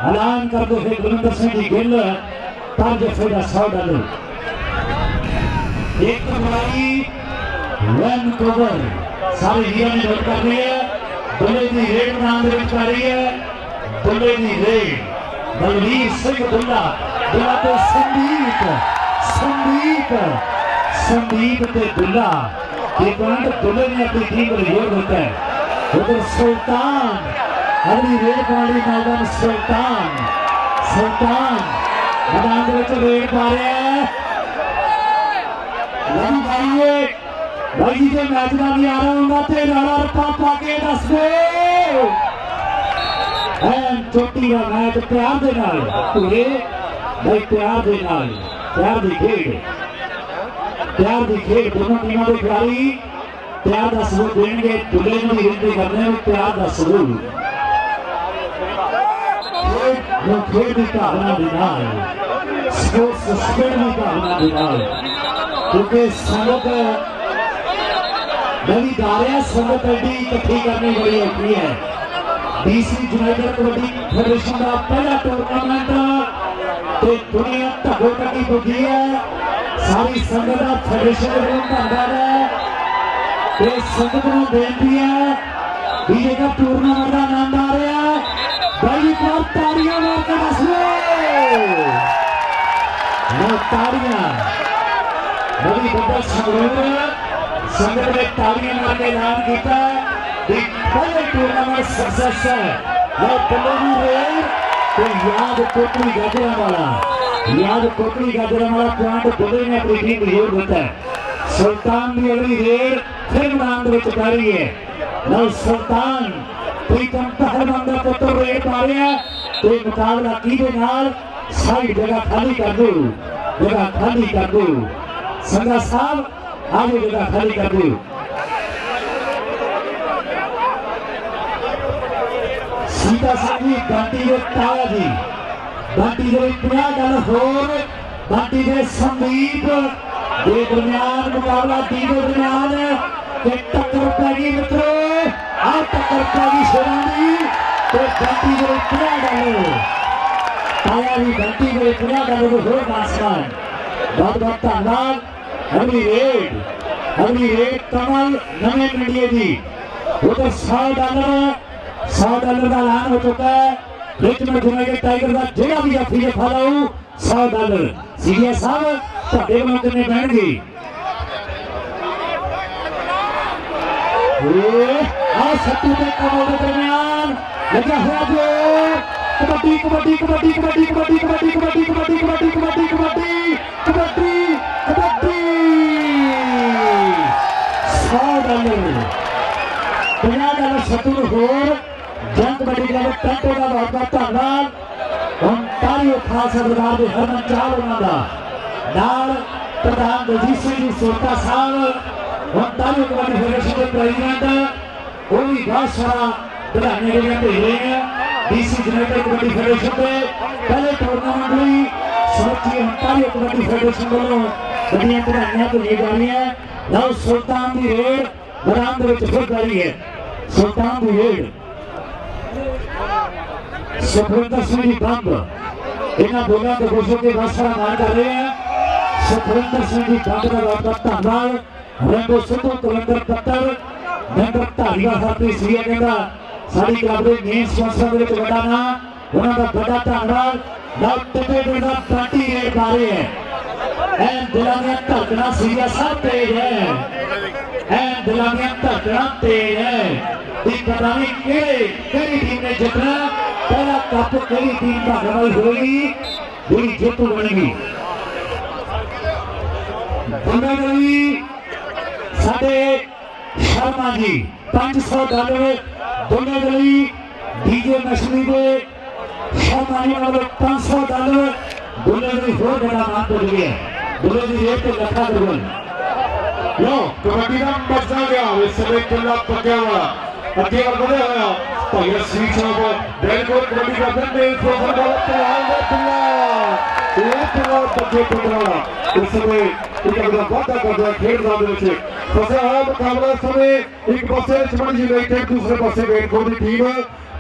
ਐਲਾਨ ਕਰਦੇ ਹੋਏ ਗੁਰਿੰਦਰ ਸਿੰਘ ਦੀ ਗਿੱਲ ਪਰ ਜਫੇ ਦਾ $100 ਇੱਕ ਵਾਰੀ ਵਨ ਕਵਰ ਸਾਰੇ ਵੀਰਾਂ ਨੇ ਨੋਟ ਕਰ ਰਹੇ ਹੈ ਦੁੱਲੇ ਦੀ ਰੇਡ ਨਾਮ ਦੇ ਵਿੱਚ ਆ ਰਹੀ ਹੈ ਦੁੱਲੇ ਦੀ ਰੇਡ ਬਲਵੀਰ ਸਿੰਘ ਦੁੱਲਾ ਦੁੱਲਾ ਤੇ ਸੰਦੀਪ ਤੇ ਦੁੱਲਾ ਇਹ ਪੁਆਇੰਟ ਦੁੱਲੇ ਨੇ ਆਪਣੀ ਟੀਮ ਨੂੰ ਜੋੜ ਦਿੱਤਾ ਹੈ ਉਧਰ ਸੁਲਤਾਨ ਅਗਲੀ ਰੇਡ ਪਾਉਣ ਲਈ ਮੈਦਾਨ ਸੁਲਤਾਨ ਮੈਦਾਨ ਦੇ ਵਿੱਚ ਰੇਡ ਪਾ ਰਿਹਾ ਹੈ ਲੜੀ ਭਾਈਏ ਭਾਈ ਜੇ ਮੈਚ ਦਾ ਵੀ ਆ ਰਿਹਾ ਹੁੰਦਾ ਤੇ ਰਾਣਾ ਰੱਪਾ ਪਾ ਕੇ ਦੱਸ ਦੇ ਐਨ ਚੋਟੀ ਦਾ ਮੈਚ ਪਿਆਰ ਦੇ ਨਾਲ ਪੂਰੇ ਬਈ ਪਿਆਰ ਦੇ ਨਾਲ ਪਿਆਰ ਦੀ ਖੇਡ ਦੋਨੋਂ ਟੀਮਾਂ ਦੇ ਖਿਡਾਰੀ ਪਿਆਰ ਦਾ ਸਬੂਤ ਦੇਣਗੇ ਦੁੱਲੇ ਨੂੰ ਵੀ ਬੇਨਤੀ ਕਰਦੇ ਨੇ ਪਿਆਰ ਦਾ ਸਬੂਤ ਖੇਡ ਦੀ ਭਾਵਨਾ ਦੇ ਨਾਲ ਸਪੋਰਟਸ ਸਪਿਰਿਟ ਦੀ ਭਾਵਨਾ ਦੇ ਨਾਲ ਕਿਉਂਕਿ ਸੰਗਤ ਨਵੀਂ ਦਾਰਿਆ ਸੰਗਤ ਐਡੀ ਇਕੱਠੀ ਕਰਨੀ ਬੜੀ ਔਖੀ ਹੈ BC ਯੂਨਾਈਟਿਡ ਕਬੱਡੀ ਫੈਡਰੇਸ਼ਨ ਦਾ ਪਹਿਲਾ ਟੂਰਨਾਮੈਂਟ ਤੇ ਦੁਨੀਆ ਢੱਗੋ ਕੱਟੀ ਪੁੱਜੀ ਹੈ ਸਾਰੀ ਸੰਗਤ ਦਾ ਫੈਡਰੇਸ਼ਨ ਨੂੰ ਧੰਨਵਾਦ ਹੈ ਤੇ ਸੰਗਤ ਨੂੰ ਬੇਨਤੀ ਹੈ ਵੀ ਜਿਹੜਾ ਟੂਰਨਾਮੈਂਟ ਦਾ ਆਨੰਦ ਆ ਰਿਹਾ ਬੜੀ ਬਹੁਤ ਤਾੜੀਆਂ ਮਾਰ ਕੇ ਦੱਸ ਲਓ ਤਾੜੀਆਂ ਬੜੀ ਬੱਬਲ ਸੰਗਤ ਨੇ ਤਾੜੀਆਂ ਮਾਰ ਕੇ ਐਲਾਨ ਕੀਤਾ ਕਿ ਪਹਿਲੇ ਟੂਰਨਾਮੈਂਟ ਸਕਸੈਸ ਹੈ ਲਓ ਬੱਲੇ ਦੀ ਰੇਡ ਤੇ ਯਾਦ ਕੋਟਲੀ ਗਾਜਰਾਂ ਵਾਲਾ ਪੁਆਇੰਟ ਬੱਲੇ ਨੇ ਆਪਣੀ ਟੀਮ ਨੂੰ ਜੋੜ ਦਿੱਤਾ ਸੁਲਤਾਨ ਦੀ ਅਗਲੀ ਰੇਡ ਫਿਰ ਮੈਦਾਨ ਦੇ ਵਿੱਚ ਪੈ ਰਹੀ ਹੈ ਲਓ ਸੁਲਤਾਨ ਪ੍ਰੀਤਮ ਪਹਿਲਵਾਨ ਦਾ ਪੁੱਤਰ ਰੇਡ ਪਾ ਰਿਹਾ ਤੇ ਮੁਕਾਬਲਾ ਕਿਹਦੇ ਨਾਲ ਸਾਰੀ ਜਗ੍ਹਾ ਖਾਲੀ ਕਰ ਦੋ ਸੰਗਾ ਸਾਹਿਬ ਆਗੇ ਜਗ੍ਹਾ ਖਾਲੀ ਕਰ ਦਿਓ ਸੀਤਾ ਸਿੰਘ ਜੀ ਬਾਟੀ ਦੇ ਤਾਇਆ ਜੀ ਬਾਟੀ ਦੇ 50 ਹੋਰ ਬਾਟੀ ਦੇ ਸੰਦੀਪ ਦੇ ਦਰਮਿਆਨ ਮੁਕਾਬਲਾ ਦੀ ਦੇ ਦਰਮਿਆਨ ਤੇ ਟੱਕਰ ਪੈ ਗਈ ਮਿੱਤਰੋ ਆ ਟੱਕਰ ਪੈ ਗਈ ਸ਼ੇਰਾਂ ਦੀ ਤੇ ਬਾਟੀ ਦੇ 50 ਤਾਇਆ ਜੀ ਬਾਟੀ ਦੇ 50 ਹੋਰ ਬਾਸਮਾਨ ਬਹੁਤ ਧੰਨਵਾਦ ਅਗਲੀ ਰੇਡ ਕਮਲ ਨਵੇਂ ਮੰਡੀਏ ਦੀ ਉਧਰ $100 ਦਾ ਐਲਾਨ ਹੋ ਚੁੱਕਾ ਹੈ ਰਿਚਮੰਡ ਯੂਨਾਈਟਿਡ ਟਾਈਗਰ ਦਾ ਜਿਹੜਾ ਵੀ ਜਾਫੀ ਜਫਾ ਲਾਊ $100 ਸੀਡੀਐਸ ਸਾਹਿਬ ਤੁਹਾਡੇ ਵੱਲੋਂ ਕਿੰਨੇ ਪੈਣਗੇ ਆ ਸੱਤੂ ਤੇ ਕਮਲ ਦੇ ਦਰਮਿਆਨ ਲੱਗਾ ਹੋਇਆ ਜੋ ਕਬੱਡੀ $50 ਸੱਤੂ ਨੂੰ ਹੋਰ ਜੰਗ ਕਬੱਡੀ ਕਲੱਬ ਟੈਂਟੋ ਦਾ ਬਹੁਤ ਧੰਨਵਾਦ ਹੁਣ ਤਾਰੀਓ ਖਾਸ ਸਰਦਾਰ ਦੇ ਹਰਮਨ ਚਾਲ ਉਹਨਾਂ ਦਾ ਨਾਲ ਪ੍ਰਧਾਨ ਦਲਜੀਤ ਸਿੰਘ ਜੀ ਸੋਟਾ ਸਾਹਿਬ ਹੁਣ ਤਾਰੀਓ ਕਬੱਡੀ ਫੈਡਰੇਸ਼ਨ ਦੇ ਪ੍ਰੈਜ਼ੀਡੈਂਟ ਉਹ ਵੀ ਬਹੁਤ ਸਾਰਾ ਵਧਾਈਆਂ ਜਿਹੜੀਆਂ ਭੇਜ ਰਹੇ ਆ BC ਯੂਨਾਈਟਿਡ ਕਬੱਡੀ ਫੈਡਰੇਸ਼ਨ ਦੇ ਪਹਿਲੇ ਟੂਰਨਾਮੈਂਟ ਲਈ ਸਮੁੱਚੀ ਤਾਰੀਓ ਕਬੱਡੀ ਫੈਡਰੇਸ਼ਨ ਵੱਲੋਂ ਵੱਡੀਆਂ ਵਧਾਈਆਂ ਭੇਜੀਆਂ ਜਾ ਰਹੀਆਂ ਲਓ ਸੁਲਤਾਨ ਦੀ ਰੇਡ ਮੈਦਾਨ ਦੇ ਵਿੱਚ ਫਿਰ ਜਾਰੀ ਹੈ ਸੁਲਤਾਨ ਦੀ ਰੇਡ ਸੁਖਵਿੰਦਰ ਸਿੰਘ ਜੀ ਬੰਬ ਇਹਨਾਂ ਦੋਨਾਂ ਦੇ ਖੁਸ਼ ਹੋ ਕੇ ਵਾਸਾ ਮਾਰ ਕਰ ਰਹੇ ਆ ਸੁਖਵਿੰਦਰ ਸਿੰਘ ਜੀ ਬੰਬ ਦਾ ਬਹੁਤ ਧੰਨਵਾਦ ਰੰਗੋ ਸਿੱਧੂ ਕੁਲੰਦਰ ਪੱਤਰ ਮੈਂਬਰ ਧਾਰੀਵਾਲ ਹਰਪ੍ਰੀਤ ਸਿੰਘ ਕਹਿੰਦਾ ਸਾਡੀ ਕਲੱਬ ਦੇ ਮੇਨ ਸਪਾਂਸਰ ਦੇ ਵਿੱਚ ਵੱਡਾ ਨਾਂ ਉਹਨਾਂ ਦਾ ਵੱਡਾ ਧੰਨਵਾਦ ਨਾਲ ਟੱਪੇ ਦੇ ਦਾ ਪਾਰਟੀ ਰੇਡ ਪਾ ਰਹੇ ਹੈ ਐਨ ਦਿਲਾਂ ਦੀਆਂ ਧੜਕਣਾਂ ਸੀਰੀਆ ਸਭ ਤੇਜ਼ ਹੈ ਐਨ दिलों दी धड़कनां तेज है कि पता नहीं केड़ी टीम ने जितना पहला कप केड़ी टीम भागण वाली होगी ਜਿਹੜੀ ਜੇਤੂ ਬਣੇਗੀ। ਉਹਨਾਂ ਦੇ ਵੀ ਸਾਡੇ ਸ਼ਰਮਾ ਜੀ 500 ਡਾਲਰ ਦੋਨਾਂ ਦੇ ਲਈ ਡੀਜੇ ਮਸ਼ਰੀ ਦੇ ਸ਼ਰਮਾ ਜੀ ਵੱਲੋਂ 500 ਡਾਲਰ ਦੋਨਾਂ ਦੇ ਹੋਰ ਬੜਾ ਨਾਮ ਬੋਲ ਗਿਆ ਦੋਨਾਂ ਦੀ ਰੇਟ ਤੇ ਲੱਖਾਂ ਕਰਵਲ ਲੋ ਕਬੱਡੀ ਦਾ ਮਜ਼ਾ ਗਿਆ ਇਸ ਸਮੇਂ ਕਿੰਨਾ ਪੱਕਿਆ ਹੋਇਆ ਅੱਗੇ ਵੱਲ ਵਧਿਆ ਹੋਇਆ ਭਾਈ ਸਿੰਘ ਸਾਹਿਬ ਬਿਲਕੁਲ ਕਬੱਡੀ ਦਾ ਬੰਦੇ ਫੋਨ ਵਾਲਾ ਪਲਾਨ ਦਾ ਪਿੱਲਾ ਇਹ ਪੂਰਾ ਬੱਚੇ ਪੰਦਰਾ ਇਸ ਸਮੇਂ ਇੱਕ ਅਗਲਾ ਵਾਧਾ ਕਰਦਾ ਖੇਡ ਦਾ ਦੇ ਵਿੱਚ ਫਸਿਆ ਹੋਇਆ ਮੁਕਾਬਲਾ ਸਮੇਂ ਇੱਕ ਪਾਸੇ ਚਮੜੀ ਯੂਨਾਈਟਿਡ ਦੂਸਰੇ ਪਾਸੇ ਵੇਟਕੋਟ ਦੀ ਟੀਮ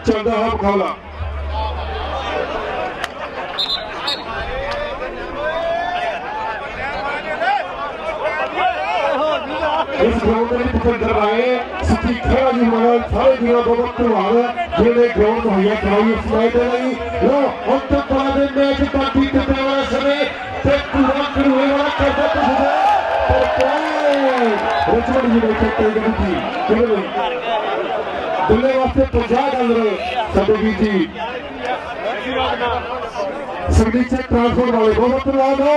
ਚੱਲਦਾ ਹੋਇਆ ਮੁਕਾਬਲਾ इस ग्राउंड में भुपिंदर आए सिटी खेड़ा जी हमारा सारे दिनों बहुत धन्यवाद जिन्हें ग्राउंड मुहैया कराई इस मैच के लिए लो हम तो पहले दिन मैच बाकी कितने वाला समय ते पूरा करने वाला करता तो है पर रिचमंड यूनाइटेड की गई थी किन्होंने दुल्ले वास्ते 50 डॉलर सभी जी सिग्नेचर ट्रांसफर वाले बहुत धन्यवाद हो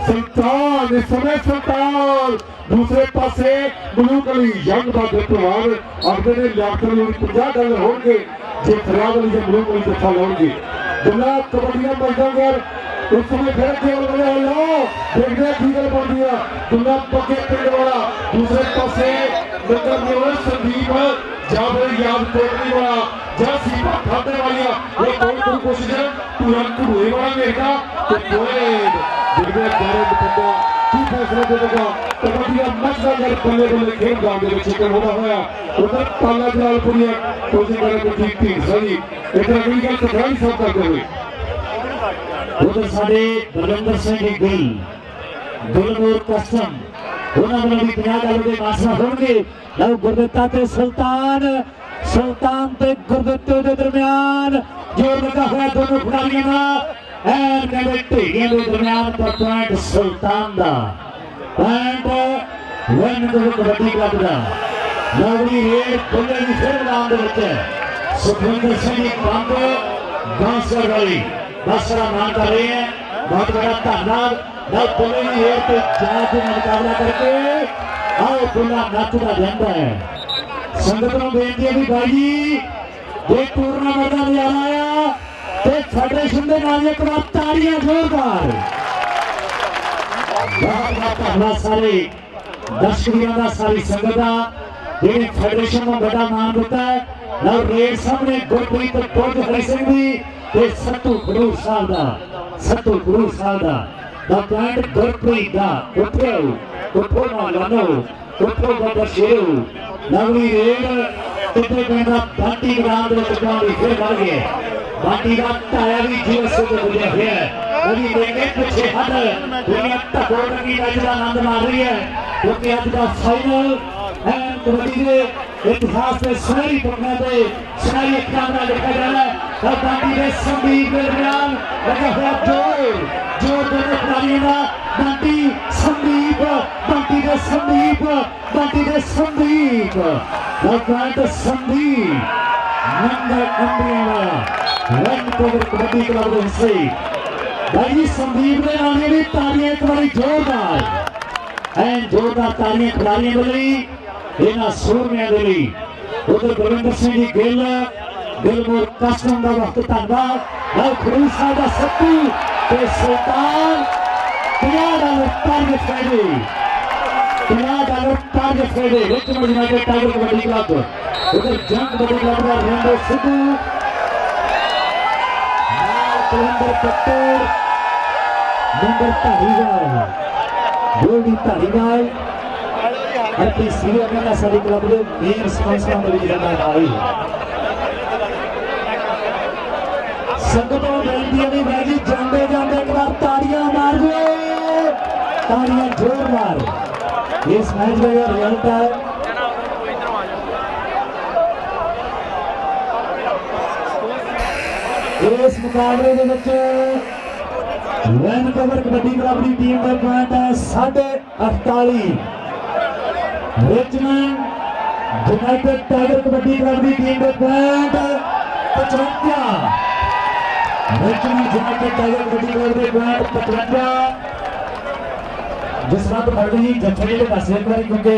सुल्तान इस समय सुल्तान दूसरे पासे ब्लू कली यंग का पहलवान आखिर ने लियाकत अली 50 डॉलर होंगे जो फरियाद अली ब्लू कली दफा लाएंगे दुल्ला कबड्डियां मैदान उस समय फिर केवल बने लो देखने की गल बन दिया दुल्ला पक्के पिंड वाला दूसरे पासे नगर निवास संदीप जाबर याद कोटली वाला जहां सीपा खाते वालिया ये कौन कौन कोशिश है तुरंत हुए वाला मेरा तो कोई देखने बारे बंदा की फैसला देगा कबड्डी का मजा कर बल्ले बल्ले खेल गांव ਦੇ ਵਿੱਚ ਚੱਕਰ ਹੋਣਾ ਹੋਇਆ ਉਧਰ ਪਾਲਾ ਜਲਾਲਪੁਰੀਆ ਕੋਸ਼ਿਸ਼ ਕਰਨ ਦੀ ਠੀਕ ਠੀਕ ਸਹੀ ਇਧਰ ਅਗਲੀ ਗੱਲ ਤਕਰਾਰੀ ਸਾਹਿਬ ਕਰਦੇ ਹੋਏ ਉਧਰ ਸਾਡੇ ਬਲਵਿੰਦਰ ਸਿੰਘ ਦੀ ਦਿਲਮੋਰ ਕਸਮ ਉਹਨਾਂ ਵੱਲੋਂ ਵੀ 50 ਡਾਲਰ ਦੇ ਮਾਸਾ ਹੋਣਗੇ ਲਓ ਗੁਰਦਿੱਤਾ ਤੇ ਸੁਲਤਾਨ ਤੇ ਗੁਰਦਿੱਤੇ ਦੇ ਦਰਮਿਆਨ ਜੋਰ ਲੱਗਾ ਹੋਇਆ ਦੋਨੋਂ ਖਿਡਾਰੀਆਂ ਦਾ ਐਨ ਕਹਿੰਦੇ ਢੇੜੀਆਂ ਦੇ ਦਰਮਿਆਨ ਪਰ ਪੁਆਇੰਟ ਸੁਲਤਾਨ ਦਾ ਪੁਆਇੰਟ ਵਨ ਦੇ ਕਬੱਡੀ ਕਲੱਬ ਦਾ ਲਵਲੀ ਰੇਡ ਬੁੱਲੇ ਦੀ ਫਿਰ ਮੈਦਾਨ ਦੇ ਵਿੱਚ ਸੁਖਵਿੰਦਰ ਸਿੰਘ ਦੀ ਪੰਪ ਗਾਂਸਰ ਵਾਲੀ ਬਸਰਾ ਮਾਨ ਕਰ ਰਹੇ ਹੈ ਬਹੁਤ ਬੜਾ ਧੰਨਵਾਦ ਨਾਲ ਬੁੱਲੇ ਦੀ ਰੇਡ ਤੇ ਜਾਤ ਦਾ ਮੁਕਾਬਲਾ ਕਰਕੇ ਆਓ ਬੁੱਲਾ ਨੱਚਦਾ ਜਾਂਦਾ ਹੈ ਸੰਗਤ ਨੂੰ ਬੇਨਤੀ ਹੈ ਵੀ ਬਾਈ ਜੀ ਇਹ ਟੂਰਨਾਮੈਂਟ ਦਾ ਨਜ਼ਾਰਾ ਆਇਆ ਤੇ ਫੈਡਰੇਸ਼ਨ ਦੇ ਨਾਲ ਇੱਕ ਵਾਰ ਤਾੜੀਆਂ ਜ਼ੋਰਦਾਰ ਬਹੁਤ ਧੰਨਵਾਦ ਸਾਰੇ ਦਰਸ਼ਕਾਂ ਦਾ ਸਾਰੀ ਸੰਗਤ ਦਾ ਜਿਹੜੇ ਫੈਡਰੇਸ਼ਨ ਨੂੰ ਵੱਡਾ ਮਾਣ ਦਿੱਤਾ ਹੈ ਨਾਲ ਰੇਡ ਸਾਹਮਣੇ ਗੁਰਪ੍ਰੀਤ ਪੁਰਜ ਹਰੀ ਸਿੰਘ ਦੀ ਤੇ ਸੱਤੂ ਗੁਰੂ ਸਾਹਿਬ ਦਾ ਦਾ ਪੁਆਇੰਟ ਗੁਰਪ੍ਰੀਤ ਦਾ ਉੱਠੋ ਮਾਲਵਾਨੋ ਉੱਠੋ ਬਾਬਾ ਸ਼ੇਰੂ ਨਵੀਂ ਰੇਡ ਕਿਤੇ ਪਿੰਡ ਦਾ ਬਾਟੀ ਗਰਾਊਂਡ ਦੇ ਵਿੱਚ ਪਾਉਂਦੀ ਫਿਰ ਵੱਧ ਗਿਆ ਬਾਟੀ ਦਾ ਟਾਇਆ ਵੀ ਜੀਵ ਸਿੰਘ ਗੁਜਰਿਆ ਹੋਇਆ ਹੈ ਉਹਦੀ ਦੇਖੇ ਪਿੱਛੇ ਹੱਟ ਦੁਨੀਆ ਢਕੋੜ ਦੀ ਮੈਚ ਦਾ ਆਨੰਦ ਮਾਰ ਰਹੀ ਹੈ ਕਿਉਂਕਿ ਅੱਜ ਦਾ ਫਾਈਨਲ ਹੈ ਕਬੱਡੀ ਦੇ ਇਤਿਹਾਸ ਦੇ ਸੁਨਹਿਰੀ ਪੱਨਿਆਂ ਤੇ ਸੁਨਹਿਰੀ ਅੱਖਰਾਂ ਨਾਲ ਲਿਖਿਆ ਜਾਣਾ ਹੈ ਤਾਂ ਬਾਟੀ ਦੇ ਸੰਦੀਪ ਦੇ ਦਰਮਿਆਨ ਲੱਗਾ ਹੋਇਆ ਜੋਰ ਦੇ ਖਿਡਾਰੀਆਂ ਦਾ ਬਾਟੀ ਦੇ ਸੰਦੀਪ ਲਗਾਤ ਸੰਦੀਪ ਨੰਬਰ ਅੰਬੀਆਂ ਵਾਲਾ ਰੰਗ ਕੋਵਰ ਕਬੱਡੀ ਕਲੱਬ ਦੇ ਹਿੱਸੇ ਭਾਈ ਸੰਦੀਪ ਦੇ ਨਾਲ ਵੀ ਤਾੜੀਆਂ ਇੱਕ ਵਾਰੀ ਜ਼ੋਰਦਾਰ ਤਾੜੀਆਂ ਖਿਡਾਰੀਆਂ ਦੇ ਲਈ ਇਹਨਾਂ ਸੂਰਮਿਆਂ ਦੇ ਲਈ ਉਧਰ ਬਲਵਿੰਦਰ ਸਿੰਘ ਜੀ ਦਿਲਮੋਰ ਕਸਮ ਦਾ ਵਕਤ ਧੰਨਵਾਦ ਨਾਲ ਖਰੂ ਸਾਹਿਬ ਦਾ ਸੱਤੂ ਤੇ ਸੁਲਤਾਨ 50 ਡਾਲਰ ਟਾਰਗੇਟ ਫਾਇਦੇ 50 ਡਾਲਰ ਟਾਰਗੇਟ ਫਾਇਦੇ ਵਿੱਚ ਮਜਮਾ ਕੇ ਟਾਈਗਰ ਕਬੱਡੀ ਕਲੱਬ ਉਧਰ ਜੰਗ ਕਬੱਡੀ ਕਲੱਬ ਦਾ ਰੇਂਦੋ ਸਿੱਧੂ ਨਾਲ ਕਲੰਦਰ ਪੱਟਰ ਨੰਬਰ ਧਾਰੀਵਾਲ ਗੋਲਡੀ ਧਾਰੀਵਾਲ ਅਤੇ ਸੀਨੀਅਰ ਮੈਂਬਰ ਸਾਡੇ ਕਲੱਬ ਦੇ ਮੇਨ ਸਪਾਂਸਰਾਂ ਦੇ ਵਿੱਚ ਰਹਿਣਾ ਆਈ ਸੰਗਤੋਂ ਬੇਨਤੀ ਹੈ ਵੀ ਜੀ ਜਾਂਦੇ ਇੱਕ ਵਾਰ ਤਾੜੀਆਂ ਮਾਰ ਦਿਓ ਤਾੜੀਆਂ ਜ਼ੋਰਦਾਰ ਇਸ ਮੈਚ ਦਾ ਇਹ ਰਿਜ਼ਲਟ ਹੈ ਇਸ ਮੁਕਾਬਲੇ ਦੇ ਵਿੱਚ ਵੈਨਕੂਵਰ ਕਬੱਡੀ ਕਲੱਬ ਦੀ ਟੀਮ ਦਾ ਪੁਆਇੰਟ ਹੈ 48 Richmond United tiger kabaddi club की टीम के point 55। Richmond United tiger kabaddi club के पॉइंट 55। जिस बात बढ़ रही जब दस एक बार क्योंकि